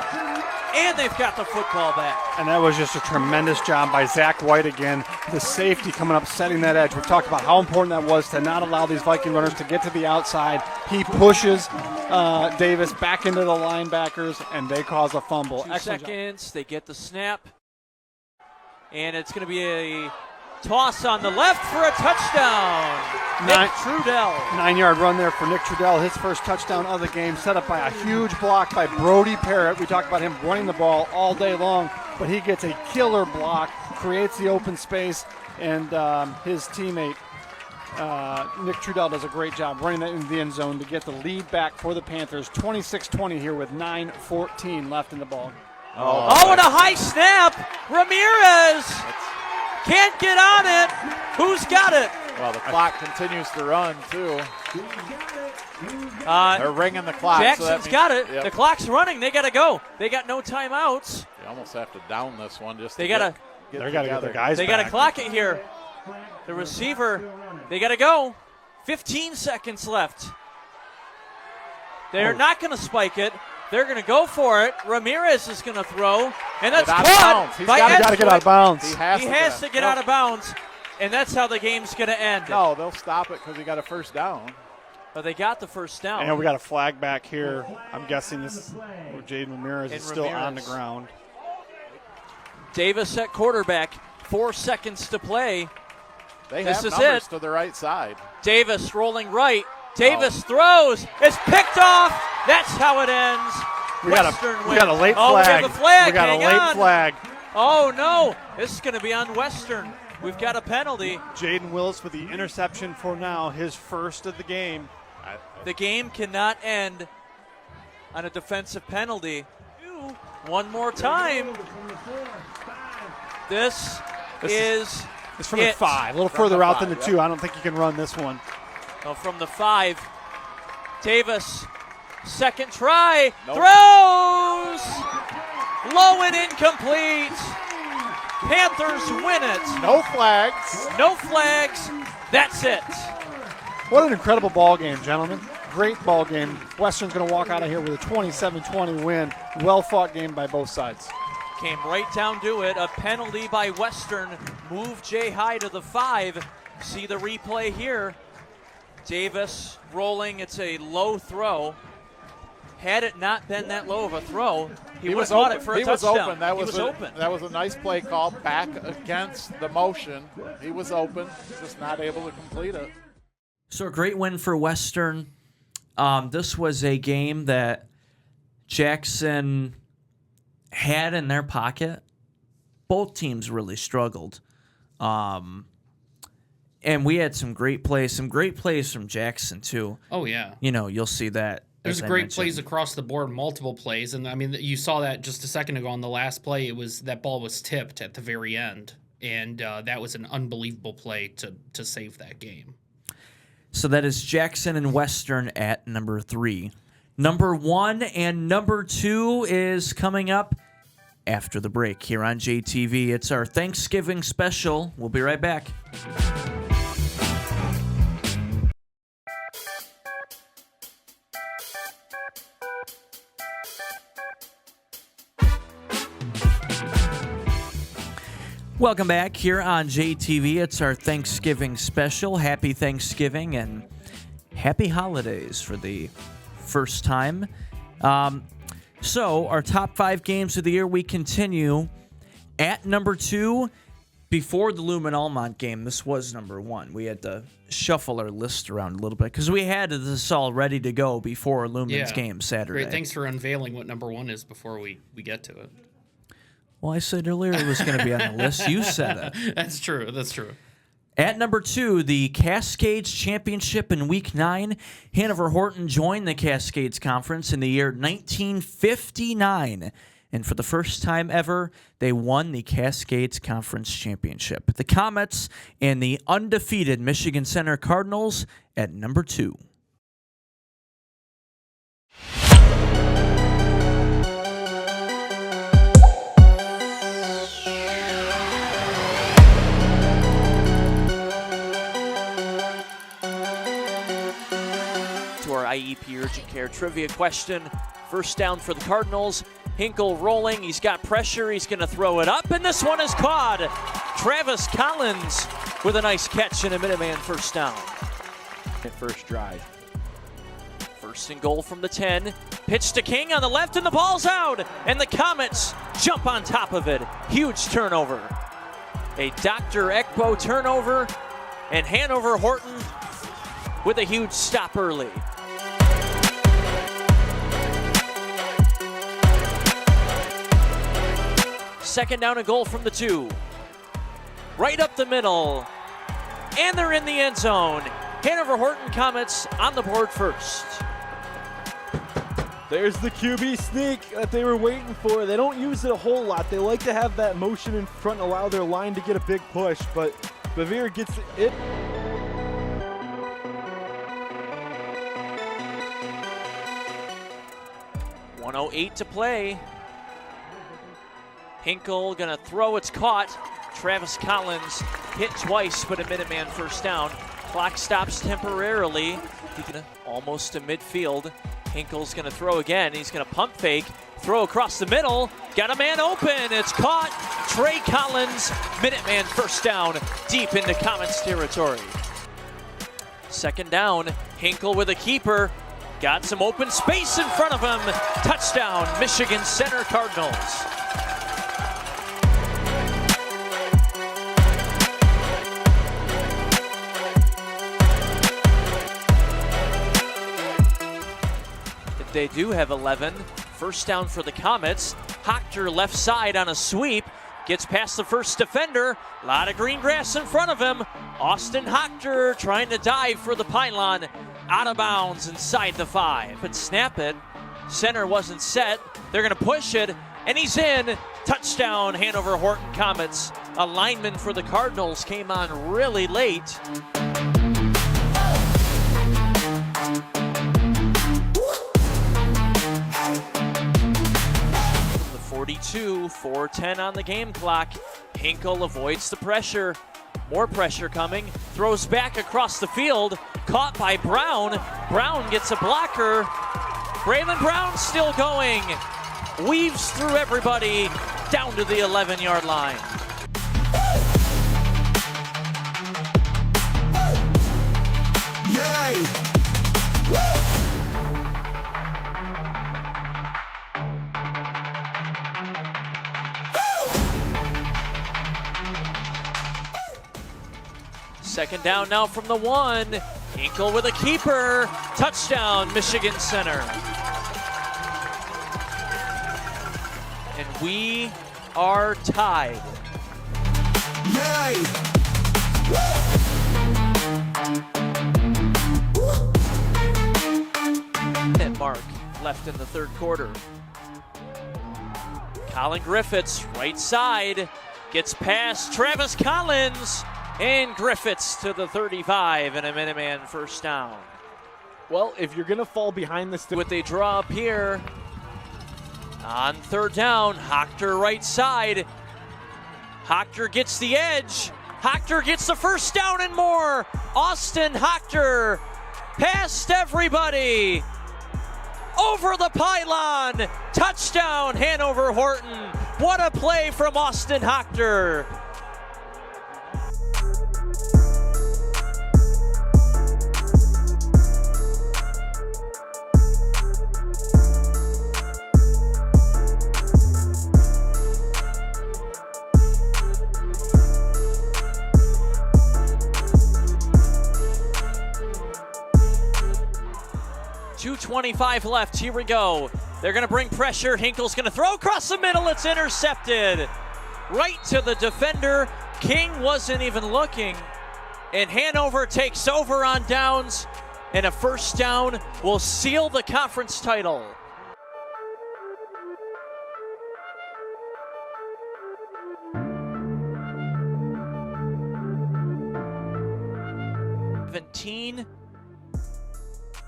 and they've got the football back. And that was just a tremendous job by Zach White again. The safety coming up, setting that edge. We've talked about how important that was to not allow these Viking runners to get to the outside. He pushes Davis back into the linebackers, and they cause a fumble. 2 seconds, they get the snap, and it's going to be a toss on the left for a touchdown. Nick Trudell. 9-yard run there for Nick Trudell. His first touchdown of the game, set up by a huge block by Brody Parrott. We talked about him running the ball all day long, but he gets a killer block, creates the open space, and his teammate Nick Trudell does a great job running that into the end zone to get the lead back for the Panthers. 26-20 here with 9:14 left in the ball. Oh, and a high snap. Ramirez can't get on it. Who's got it? Well, the clock continues to run, too. They're ringing the clock. Jackson's got it. Yep. The clock's running. They got to go. They got no timeouts. You almost have to down this one just they got to get the guys They got to clock it here. The receiver, they got to go. 15 seconds left. They're not going to spike it. They're going to go for it. Ramirez is going to throw, and that's caught by He's got to get out of bounds. He has to get out of bounds, and that's how the game's going to end. No, they'll stop it because he got a first down. But they got the first down. And we got a flag back here. I'm guessing this is where Jaden Ramirez is still on the ground. Davis at quarterback. 4 seconds to play. This is numbers to the right side. Davis rolling right. Davis throws. It's picked off. That's how it ends. We got a late flag. We have a flag. We got a late flag. Oh, no. This is going to be on Western. We've got a penalty. Jaden Willis with the interception for now, his first of the game. The game cannot end on a defensive penalty. One more time. This is it's from the 5, a little further out than the 2. I don't think you can run this one. Oh, from the 5. Davis, second try, throws! Low and incomplete. Panthers win it. No flags. No flags. That's it. What an incredible ball game, gentlemen. Great ball game. Western's going to walk out of here with a 27-20 win. Well-fought game by both sides. Came right down to it. A penalty by Western. Moved Jay High to the 5. See the replay here. Davis rolling. It's a low throw. Had it not been that low of a throw, he would have caught it for a touchdown. He was open. That was a nice play call back against the motion. He was open, just not able to complete it. So a great win for Western. This was a game that Jackson had in their pocket. Both teams really struggled. And we had some great plays from Jackson, too. Oh, yeah. You know, you'll see that. There's great plays across the board, multiple plays. And, I mean, you saw that just a second ago on the last play. That ball was tipped at the very end. And that was an unbelievable play to save that game. So that is Jackson and Western at number 3. Number 1 and number 2 is coming up after the break here on JTV. It's our Thanksgiving special. We'll be right back. Welcome back here on JTV. It's our Thanksgiving special. Happy Thanksgiving and happy holidays for the first time. So our top 5 games of the year, we continue at number 2. Before the Lumen Almont game, this was number 1. We had to shuffle our list around a little bit because we had this all ready to go before Lumen's game Saturday. Great. Thanks for unveiling what number 1 is before we get to it. Well, I said earlier it was going to be on the list. You said it. That's true. That's true. At number 2, the Cascades Championship in Week 9. Hanover Horton joined the Cascades Conference in the year 1959. And for the first time ever, they won the Cascades Conference Championship. The Comets and the undefeated Michigan Center Cardinals at number 2. IEP Urgent Care Trivia question. First down for the Cardinals. Hinkle rolling. He's got pressure. He's going to throw it up, and this one is caught. Travis Collins with a nice catch and a Minuteman first down. First drive. First and goal from the 10. Pitch to King on the left, and the ball's out. And the Comets jump on top of it. Huge turnover. A Dr. Ekbo turnover, and Hanover Horton with a huge stop early. Second down and goal from the 2. Right up the middle. And they're in the end zone. Hanover Horton Comets on the board first. There's the QB sneak that they were waiting for. They don't use it a whole lot. They like to have that motion in front and allow their line to get a big push, but Bevere gets it. .108 to play. Hinkle gonna throw, it's caught. Travis Collins hit twice, but a Minuteman first down. Clock stops temporarily. He's gonna almost to midfield. Hinkle's gonna throw again. He's gonna pump fake, throw across the middle. Got a man open, it's caught. Trey Collins, Minuteman first down, deep into Comets territory. Second down, Hinkle with a keeper. Got some open space in front of him. Touchdown, Michigan Center Cardinals. They do have 11. First down for the Comets. Hochter left side on a sweep. Gets past the first defender. A lot of green grass in front of him. Austin Hochter trying to dive for the pylon. Out of bounds inside the 5. But snap it. Center wasn't set. They're going to push it. And he's in. Touchdown, Hanover Horton Comets. A lineman for the Cardinals came on really late. The 42, 4:10 on the game clock. Hinkle avoids the pressure. More pressure coming. Throws back across the field. Caught by Brown. Brown gets a blocker. Braylon Brown still going. Weaves through everybody down to the 11-yard line. Second down now from the 1. Hinkle with a keeper. Touchdown, Michigan Center. And we are tied. Minute mark left in the third quarter. Colin Griffiths, right side, gets past Travis Collins, and Griffiths to the 35 and a Minuteman first down. Well, if you're going to fall behind this, What they draw up here on third down, Hochter right side. Hochter gets the edge. Hochter gets the first down and more. Austin Hochter past everybody. Over the pylon. Touchdown, Hanover Horton. What a play from Austin Hochter. .225 left. Here we go. They're going to bring pressure. Hinkle's going to throw across the middle. It's intercepted. Right to the defender. King wasn't even looking. And Hanover takes over on downs. And a first down will seal the conference title.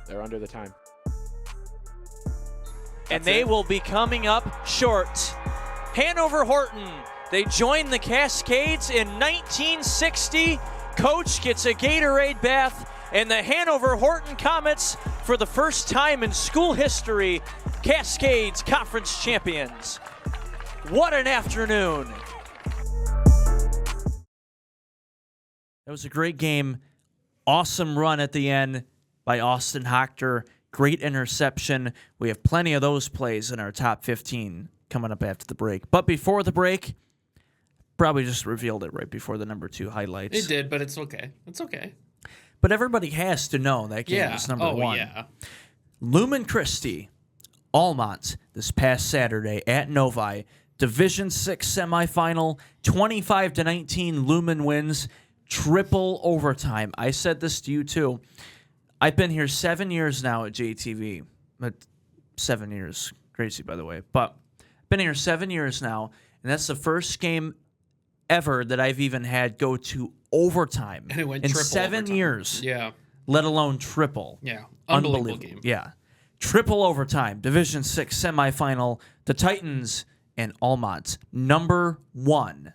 They're under the time. And they will be coming up short. Hanover Horton, they joined the Cascades in 1960. Coach gets a Gatorade bath, and the Hanover Horton Comets, for the first time in school history, Cascades Conference champions. What an afternoon. That was a great game. Awesome run at the end by Austin Hochter. Great interception. We have plenty of those plays in our top 15 coming up after the break. But before the break, probably just revealed it right before the number 2 highlights. It did, but it's okay. It's okay. But everybody has to know that game is number 1. Yeah. Lumen Christi, Almont, this past Saturday at Novi. Division 6 semifinal, 25-19. Lumen wins. Triple overtime. I said this to you too. I've been here 7 years now at JTV. 7 years. Crazy, by the way. But I've been here 7 years now, and that's the first game ever that I've even had go to overtime. And it went in triple 7 overtime. years. Yeah. Let alone triple. Yeah. Unbelievable game. Yeah. Triple overtime. Division 6 semifinal. The Titans and Almont. Number 1.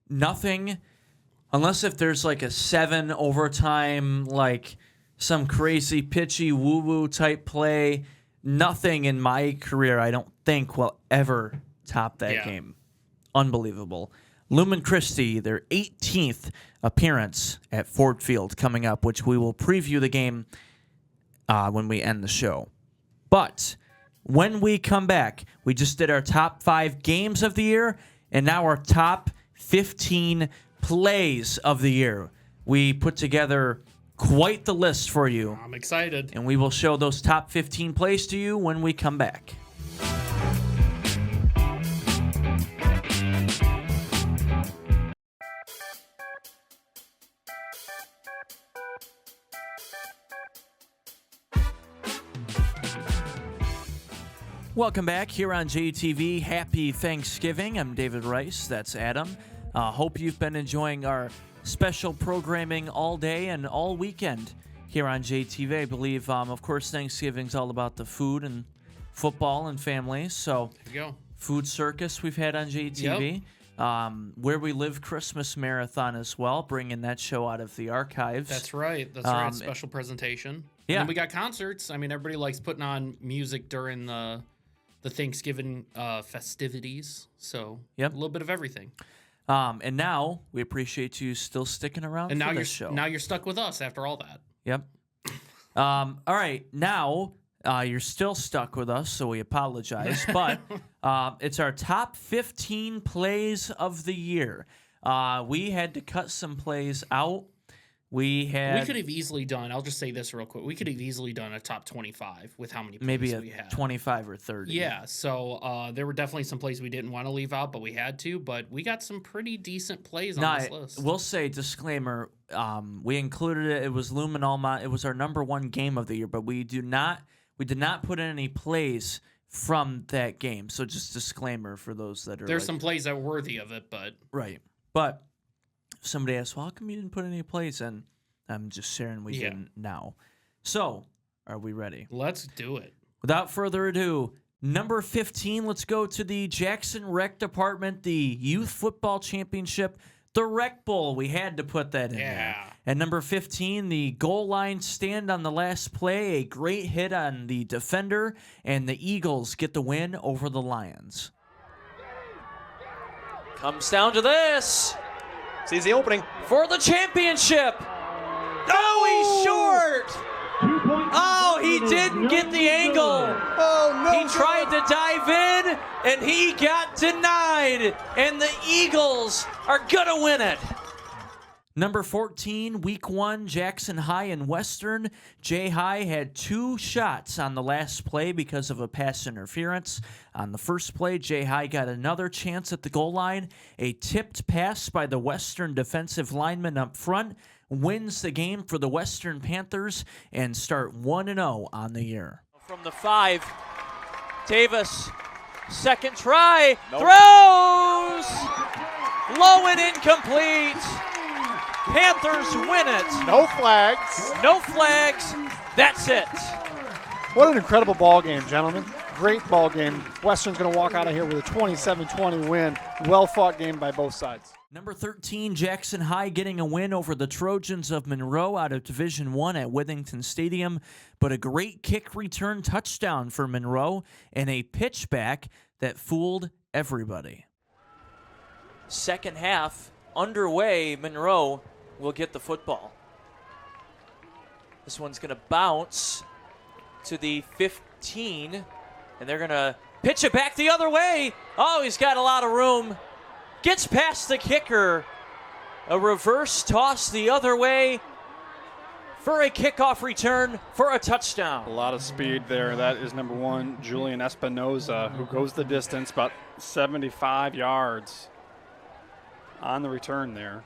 nothing, unless if there's like a 7 overtime, like some crazy pitchy woo-woo type play, nothing in my career I don't think will ever top that game. Unbelievable. Lumen Christi, their 18th appearance at Ford Field coming up, which we will preview the game when we end the show. But when we come back, we just did our top 5 games of the year, and now our top 15 plays of the year. We put together quite the list for you. I'm excited. And we will show those top 15 plays to you when we come back. Welcome back here on JTV. Happy Thanksgiving. I'm David Rice. That's Adam. Hope you've been enjoying our special programming all day and all weekend here on JTV. I believe, of course, Thanksgiving's all about the food and football and family. So, there you go. Food Circus we've had on JTV. Yep. Where We Live Christmas Marathon as well, bringing that show out of the archives. That's right. That's right. Special presentation. Yeah. And then we got concerts. I mean, everybody likes putting on music during the Thanksgiving festivities. So, a little bit of everything. And now we appreciate you still sticking around and for now this show. Now you're stuck with us after all that. Yep. All right. Now you're still stuck with us, so we apologize. But it's our top 15 plays of the year. We had to cut some plays out. We could have easily done, I'll just say this real quick, we could have easily done a top 25 with how many plays maybe we had. 25 or 30. Yeah, so there were definitely some plays we didn't want to leave out, but we had to. But we got some pretty decent plays on this list. We'll say, disclaimer, we included it. It was Lumen Alma. It was our number 1 game of the year, but we did not put in any plays from that game. So just disclaimer for those that are There's some plays that are worthy of it, but... Right. But... somebody asked, well, how come you didn't put any plays in? I'm just sharing we didn't now. So, are we ready? Let's do it. Without further ado, number 15, let's go to the Jackson Rec Department, the Youth Football Championship, the Rec Bowl. We had to put that in there. At number 15, the goal line stand on the last play, a great hit on the defender, and the Eagles get the win over the Lions. Comes down to this. Sees the opening. For the championship. Oh, he's short. Oh, he didn't get the angle. Oh, no. He tried to dive in, and he got denied. And the Eagles are going to win it. Number 14, Week 1, Jackson High and Western. Jay High had 2 shots on the last play because of a pass interference. On the first play, Jay High got another chance at the goal line. A tipped pass by the Western defensive lineman up front wins the game for the Western Panthers and start 1-0 on the year. From the 5, Davis, second try, throws! Low and incomplete. Panthers win it. No flags. No flags. That's it. What an incredible ball game, gentlemen. Great ball game. Western's going to walk out of here with a 27-20 win. Well-fought game by both sides. Number 13, Jackson High getting a win over the Trojans of Monroe out of Division I at Withington Stadium, but a great kick return touchdown for Monroe and a pitchback that fooled everybody. Second half underway. Monroe will get the football. This one's going to bounce to the 15, and they're going to pitch it back the other way. Oh, he's got a lot of room. Gets past the kicker. A reverse toss the other way for a kickoff return for a touchdown. A lot of speed there. That is number 1, Julian Espinoza, who goes the distance, about 75 yards on the return there.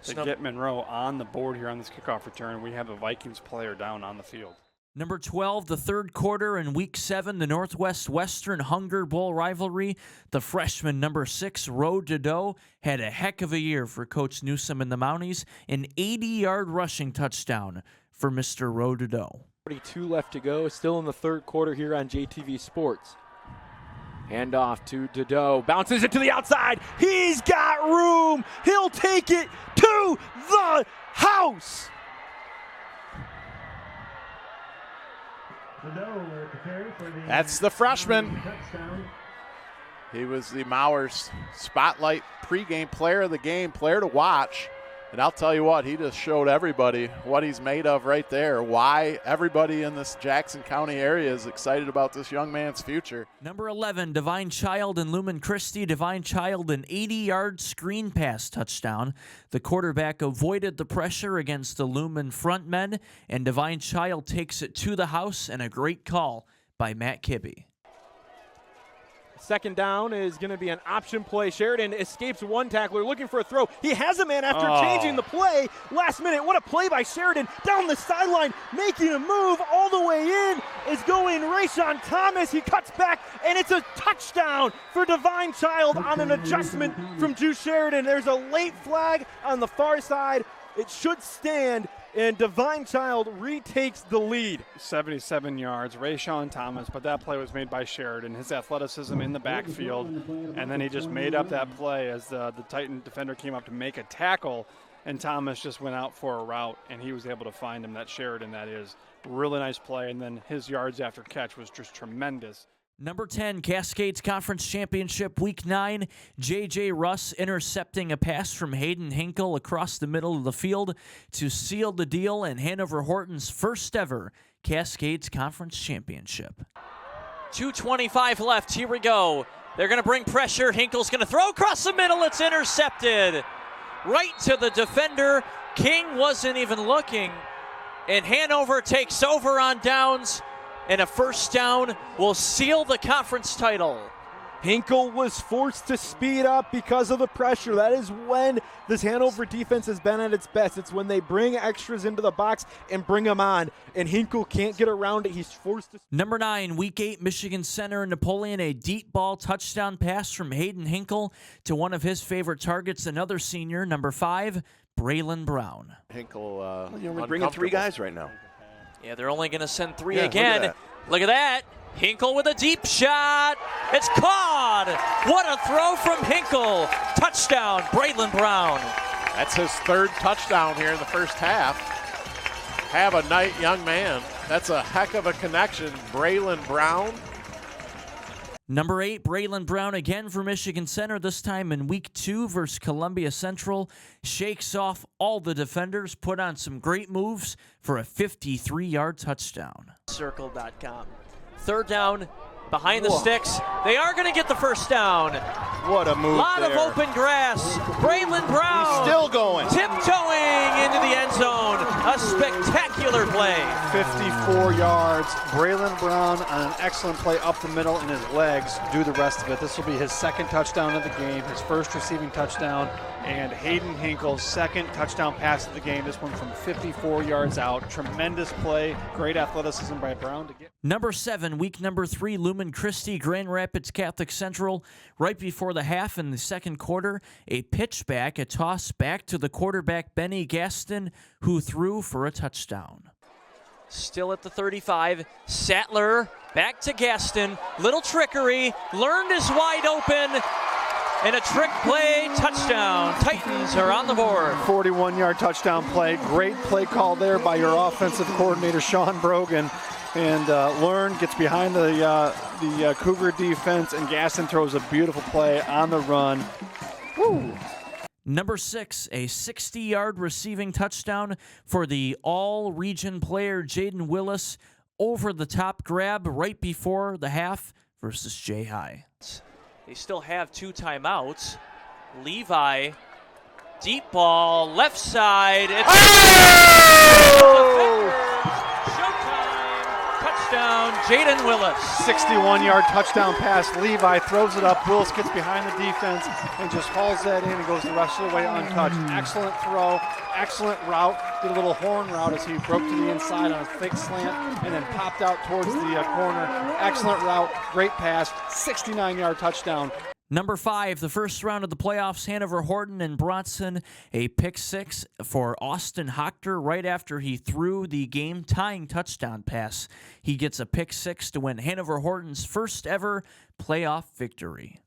To get Monroe on the board here on this kickoff return, we have a Vikings player down on the field. Number 12, the third quarter in Week 7, the Northwest Western Hunger Bowl rivalry. The freshman number 6, Roe Dodo, had a heck of a year for Coach Newsom and the Mounties. An 80-yard rushing touchdown for Mr. Roe Dodo. 42 left to go, still in the third quarter here on JTV Sports. Hand off to Dodo. Bounces it to the outside. He's got room. He'll take it to the house. That's the freshman. He was the Mowers Spotlight pregame player of the game, player to watch. And I'll tell you what, he just showed everybody what he's made of right there, why everybody in this Jackson County area is excited about this young man's future. Number 11, Divine Child and Lumen Christie. Divine Child, an 80-yard screen pass touchdown. The quarterback avoided the pressure against the Lumen front men, and Divine Child takes it to the house, and a great call by Matt Kibbe. Second down is going to be an option play. Sheridan escapes one tackler looking for a throw. He has a man after changing the play. Last minute, what a play by Sheridan. Down the sideline, making a move all the way in is going Rayshawn Thomas. He cuts back, and it's a touchdown for Divine Child on an adjustment from Drew Sheridan. There's a late flag on the far side. It should stand, and Divine Child retakes the lead. 77 yards, Rayshawn Thomas, but that play was made by Sheridan. His athleticism in the backfield, and then he just made up that play as the Titan defender came up to make a tackle, and Thomas just went out for a route, and he was able to find him. That Sheridan, that is. Really nice play, and then his yards after catch was just tremendous. Number 10, Cascades Conference Championship Week 9. J.J. Russ intercepting a pass from Hayden Hinkle across the middle of the field to seal the deal in Hanover Horton's first ever Cascades Conference Championship. 2:25 left. Here we go. They're going to bring pressure. Hinkle's going to throw across the middle. It's intercepted. Right to the defender. King wasn't even looking. And Hanover takes over on downs. And a first down will seal the conference title. Hinkle was forced to speed up because of the pressure. That is when this Hanover defense has been at its best. It's when they bring extras into the box and bring them on, and Hinkle can't get around it. He's forced to. Number 9, Week 8, Michigan Center Napoleon, a deep ball touchdown pass from Hayden Hinkle to one of his favorite targets, another senior, number 5, Braylon Brown. Hinkle, you're bringing 3 guys right now. Yeah, they're only going to send 3 again. Look at that. Hinkle with a deep shot. It's caught. What a throw from Hinkle. Touchdown, Braylon Brown. That's his 3rd touchdown here in the first half. Have a night, young man. That's a heck of a connection. Braylon Brown. Number 8, Braylon Brown again for Michigan Center, this time in Week 2 versus Columbia Central. Shakes off all the defenders, put on some great moves for a 53-yard touchdown. Circle.com. 3rd down, behind the sticks. They are going to get the first down. What a move. A lot of open grass. Braylon Brown. He's still going. Tiptoeing into the end zone. A spectacular play. 54 yards. Braylon Brown on an excellent play up the middle, and his legs do the rest of it. This will be his 2nd touchdown of the game, his 1st receiving touchdown, and Hayden Hinkle's 2nd touchdown pass of the game. This one from 54 yards out. Tremendous play. Great athleticism by Brown to get. Number 7, Week number 3, Lumen Christie, Grand Rapids Catholic Central. Right before the half in the second quarter, a pitch back, a toss back to the quarterback, Benny Gaston, who threw for a touchdown. Still at the 35. Sattler back to Gaston. Little trickery. Learned is wide open. And a trick play, touchdown. Titans are on the board. 41-yard touchdown play. Great play call there by your offensive coordinator, Sean Brogan. And Learn gets behind the Cougar defense, and Gaston throws a beautiful play on the run. Woo! Number 6, a 60-yard receiving touchdown for the all-region player Jaden Willis. Over the top grab right before the half versus Jay High. They still have 2 timeouts. Levi, deep ball, left side. It's showtime. Touchdown, Jaden Willis. 61-yard touchdown pass. Levi throws it up. Willis gets behind the defense and just hauls that in and goes the rest of the way untouched. Excellent throw, excellent route. Did a little horn route as he broke to the inside on a fake slant and then popped out towards the corner. Excellent route, great pass, 69-yard touchdown. Number 5, the first round of the playoffs, Hanover Horton and Bronson, a pick 6 for Austin Hochter right after he threw the game-tying touchdown pass. He gets a pick 6 to win Hanover Horton's first ever playoff victory.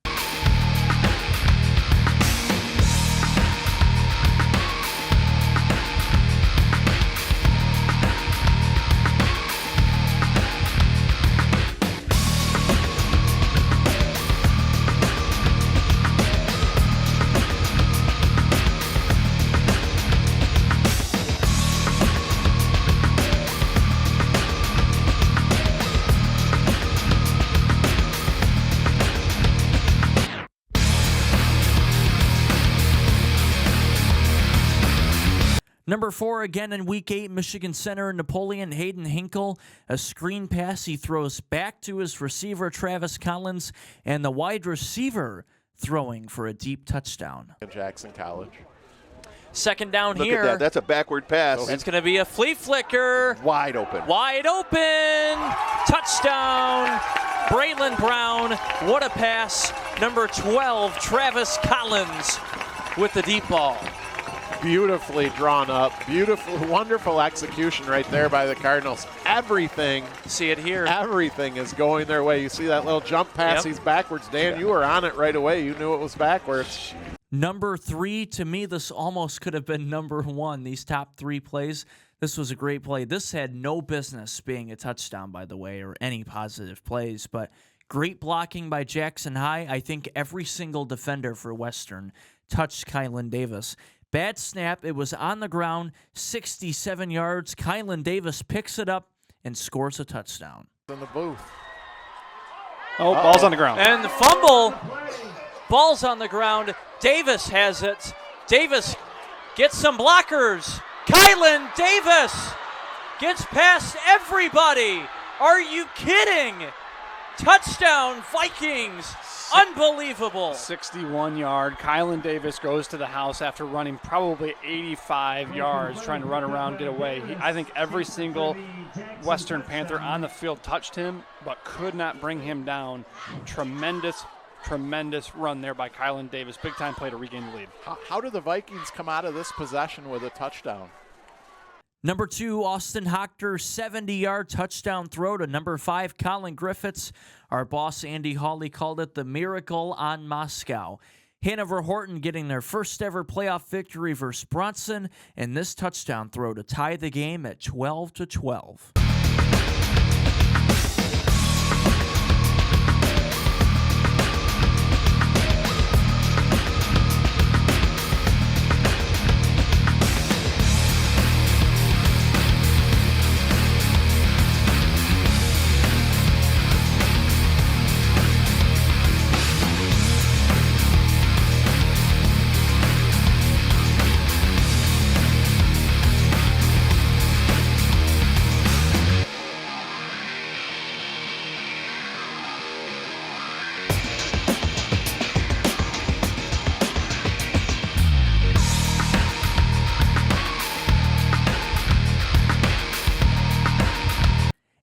Number 4, again in Week 8, Michigan center Napoleon Hayden Hinkle. A screen pass he throws back to his receiver, Travis Collins, and the wide receiver throwing for a deep touchdown. Jackson College. Second down Look here. at that. That's a backward pass. It's going to be a flea flicker. Wide open. Wide open. Touchdown. Braylon Brown. What a pass. Number 12, Travis Collins with the deep ball. Beautifully drawn up, beautiful, wonderful execution right there by the Cardinals. Everything, see it here. Everything is going their way. You see that little jump pass, He's backwards. Dan, you were on it right away. You knew it was backwards. Number 3, to me, this almost could have been number 1, these top 3 plays. This was a great play. This had no business being a touchdown, by the way, or any positive plays, but great blocking by Jackson High. I think every single defender for Western touched Kylan Davis. Bad snap. It was on the ground, 67 yards. Kylan Davis picks it up and scores a touchdown. In the booth. Oh, ball's on the ground. And the fumble. Ball's on the ground. Davis has it. Davis gets some blockers. Kylan Davis gets past everybody. Are you kidding? Touchdown, Vikings. Unbelievable. 61-yard. Kylan Davis goes to the house after running probably 85 yards, trying to run around, get away. I think every single Western Panther on the field touched him, but could not bring him down. Tremendous run there by Kylan Davis. Big-time play to regain the lead. How do the Vikings come out of this possession with a touchdown? Number 2, Austin Hochter, 70-yard touchdown throw to number 5, Colin Griffiths. Our boss, Andy Hawley, called it the miracle on Moscow. Hanover Horton getting their first ever playoff victory versus Bronson, and this touchdown throw to tie the game at 12-12.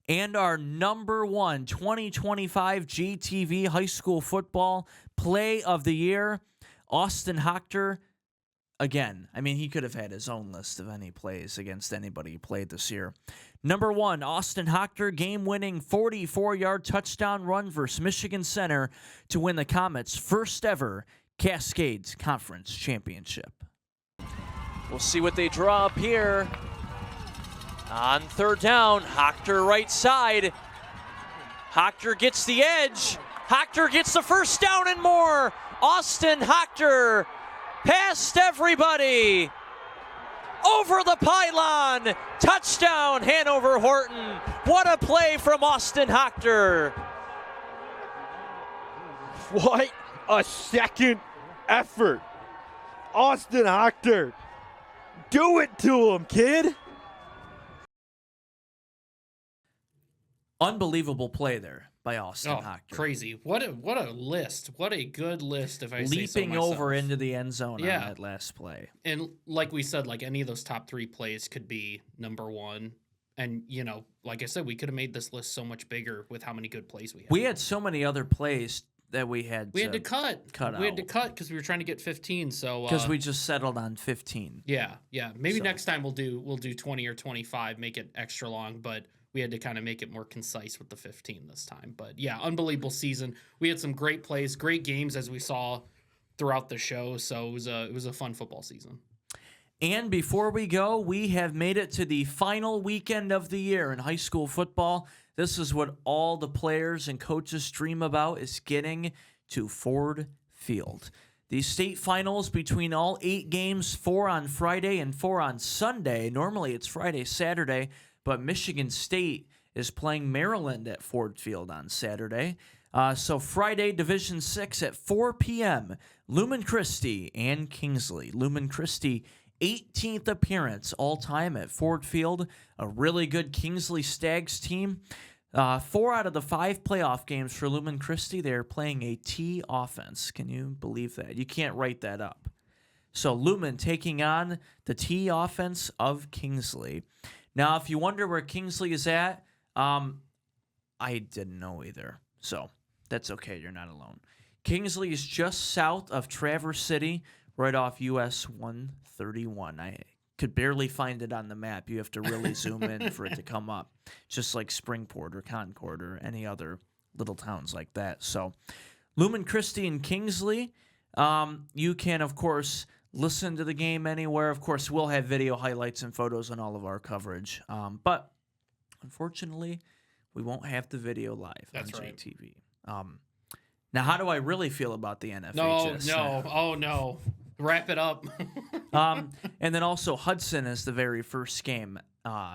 And our number 1 2025 JTV high school football play of the year, Austin Hochter. Again, I mean, he could have had his own list of any plays against anybody he played this year. Number 1, Austin Hochter, game-winning 44-yard touchdown run versus Michigan Center to win the Comets' first ever Cascades Conference Championship. We'll see what they draw up here. On third down, Hochter right side. Hochter gets the edge. Hochter gets the first down and more. Austin Hochter past everybody. Over the pylon. Touchdown, Hanover Horton. What a play from Austin Hochter. What a second effort. Austin Hochter. Do it to him, kid. Unbelievable play there by Austin Hochter. Crazy. What a list. What a good list, if I say so Leaping myself. over into the end zone on that last play. And like we said, like any of those top 3 plays could be number 1. And, you know, like I said, we could have made this list so much bigger with how many good plays we had. We had so many other plays that we had to cut out. We had to cut because we were trying to get 15. So because we just settled on 15. Yeah. Maybe next time we'll do 20 or 25, make it extra long, but we had to kind of make it more concise with the 15 this time. But yeah, unbelievable season. We had some great plays, great games as we saw throughout the show. So it was a fun football season. And before we go, we have made it to the final weekend of the year in high school football. This is what all the players and coaches dream about, is getting to Ford Field. The state finals between all 8 games, 4 on Friday and 4 on Sunday. Normally it's Friday, Saturday, but Michigan State is playing Maryland at Ford Field on Saturday. So Friday, Division 6 at 4 p.m., Lumen Christi and Kingsley. Lumen Christi, 18th appearance all-time at Ford Field. A really good Kingsley Stags team. 4 out of the 5 playoff games for Lumen Christi, they're playing a T offense. Can you believe that? You can't write that up. So Lumen taking on the T offense of Kingsley. Now, if you wonder where Kingsley is at, I didn't know either. So that's okay. You're not alone. Kingsley is just south of Traverse City, right off US 131. I could barely find it on the map. You have to really zoom in for it to come up, just like Springport or Concord or any other little towns like that. So Lumen Christi and Kingsley, you can, of course, listen to the game anywhere. Of course, we'll have video highlights and photos on all of our coverage. But unfortunately, we won't have the video live on JTV. Now, how do I really feel about the NFHS? No. Wrap it up. And then also Hudson is the very first game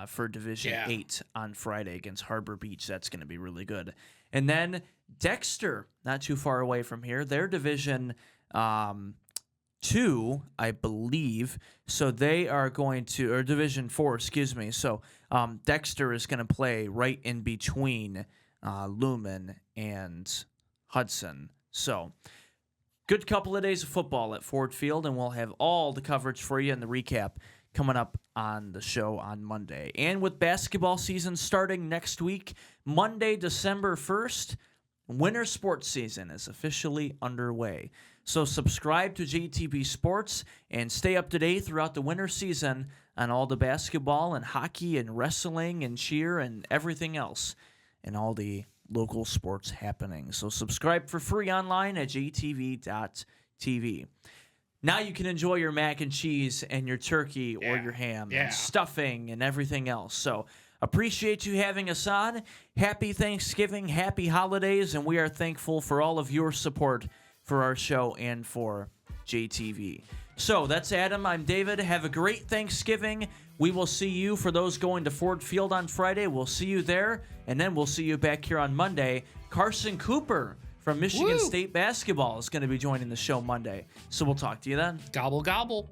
for Division 8 on Friday against Harbor Beach. That's going to be really good. And then Dexter, not too far away from here, their Division 2, I believe. So they are going to, or Division 4, excuse me. So Dexter is going to play right in between Lumen and Hudson. So good couple of days of football at Ford Field, and we'll have all the coverage for you and the recap coming up on the show on Monday. And with basketball season starting next week, Monday, December 1st, winter sports season is officially underway. So subscribe to JTV Sports and stay up to date throughout the winter season on all the basketball and hockey and wrestling and cheer and everything else and all the local sports happening. So subscribe for free online at jtv.tv. Now you can enjoy your mac and cheese and your turkey or your ham and stuffing and everything else. So appreciate you having us on. Happy Thanksgiving, happy holidays, and we are thankful for all of your support for our show and for JTV. So that's Adam. I'm David. Have a great Thanksgiving. We will see you, for those going to Ford Field on Friday, we'll see you there, and then we'll see you back here on Monday. Carson Cooper from Michigan State Basketball is going to be joining the show Monday. So we'll talk to you then. Gobble, gobble.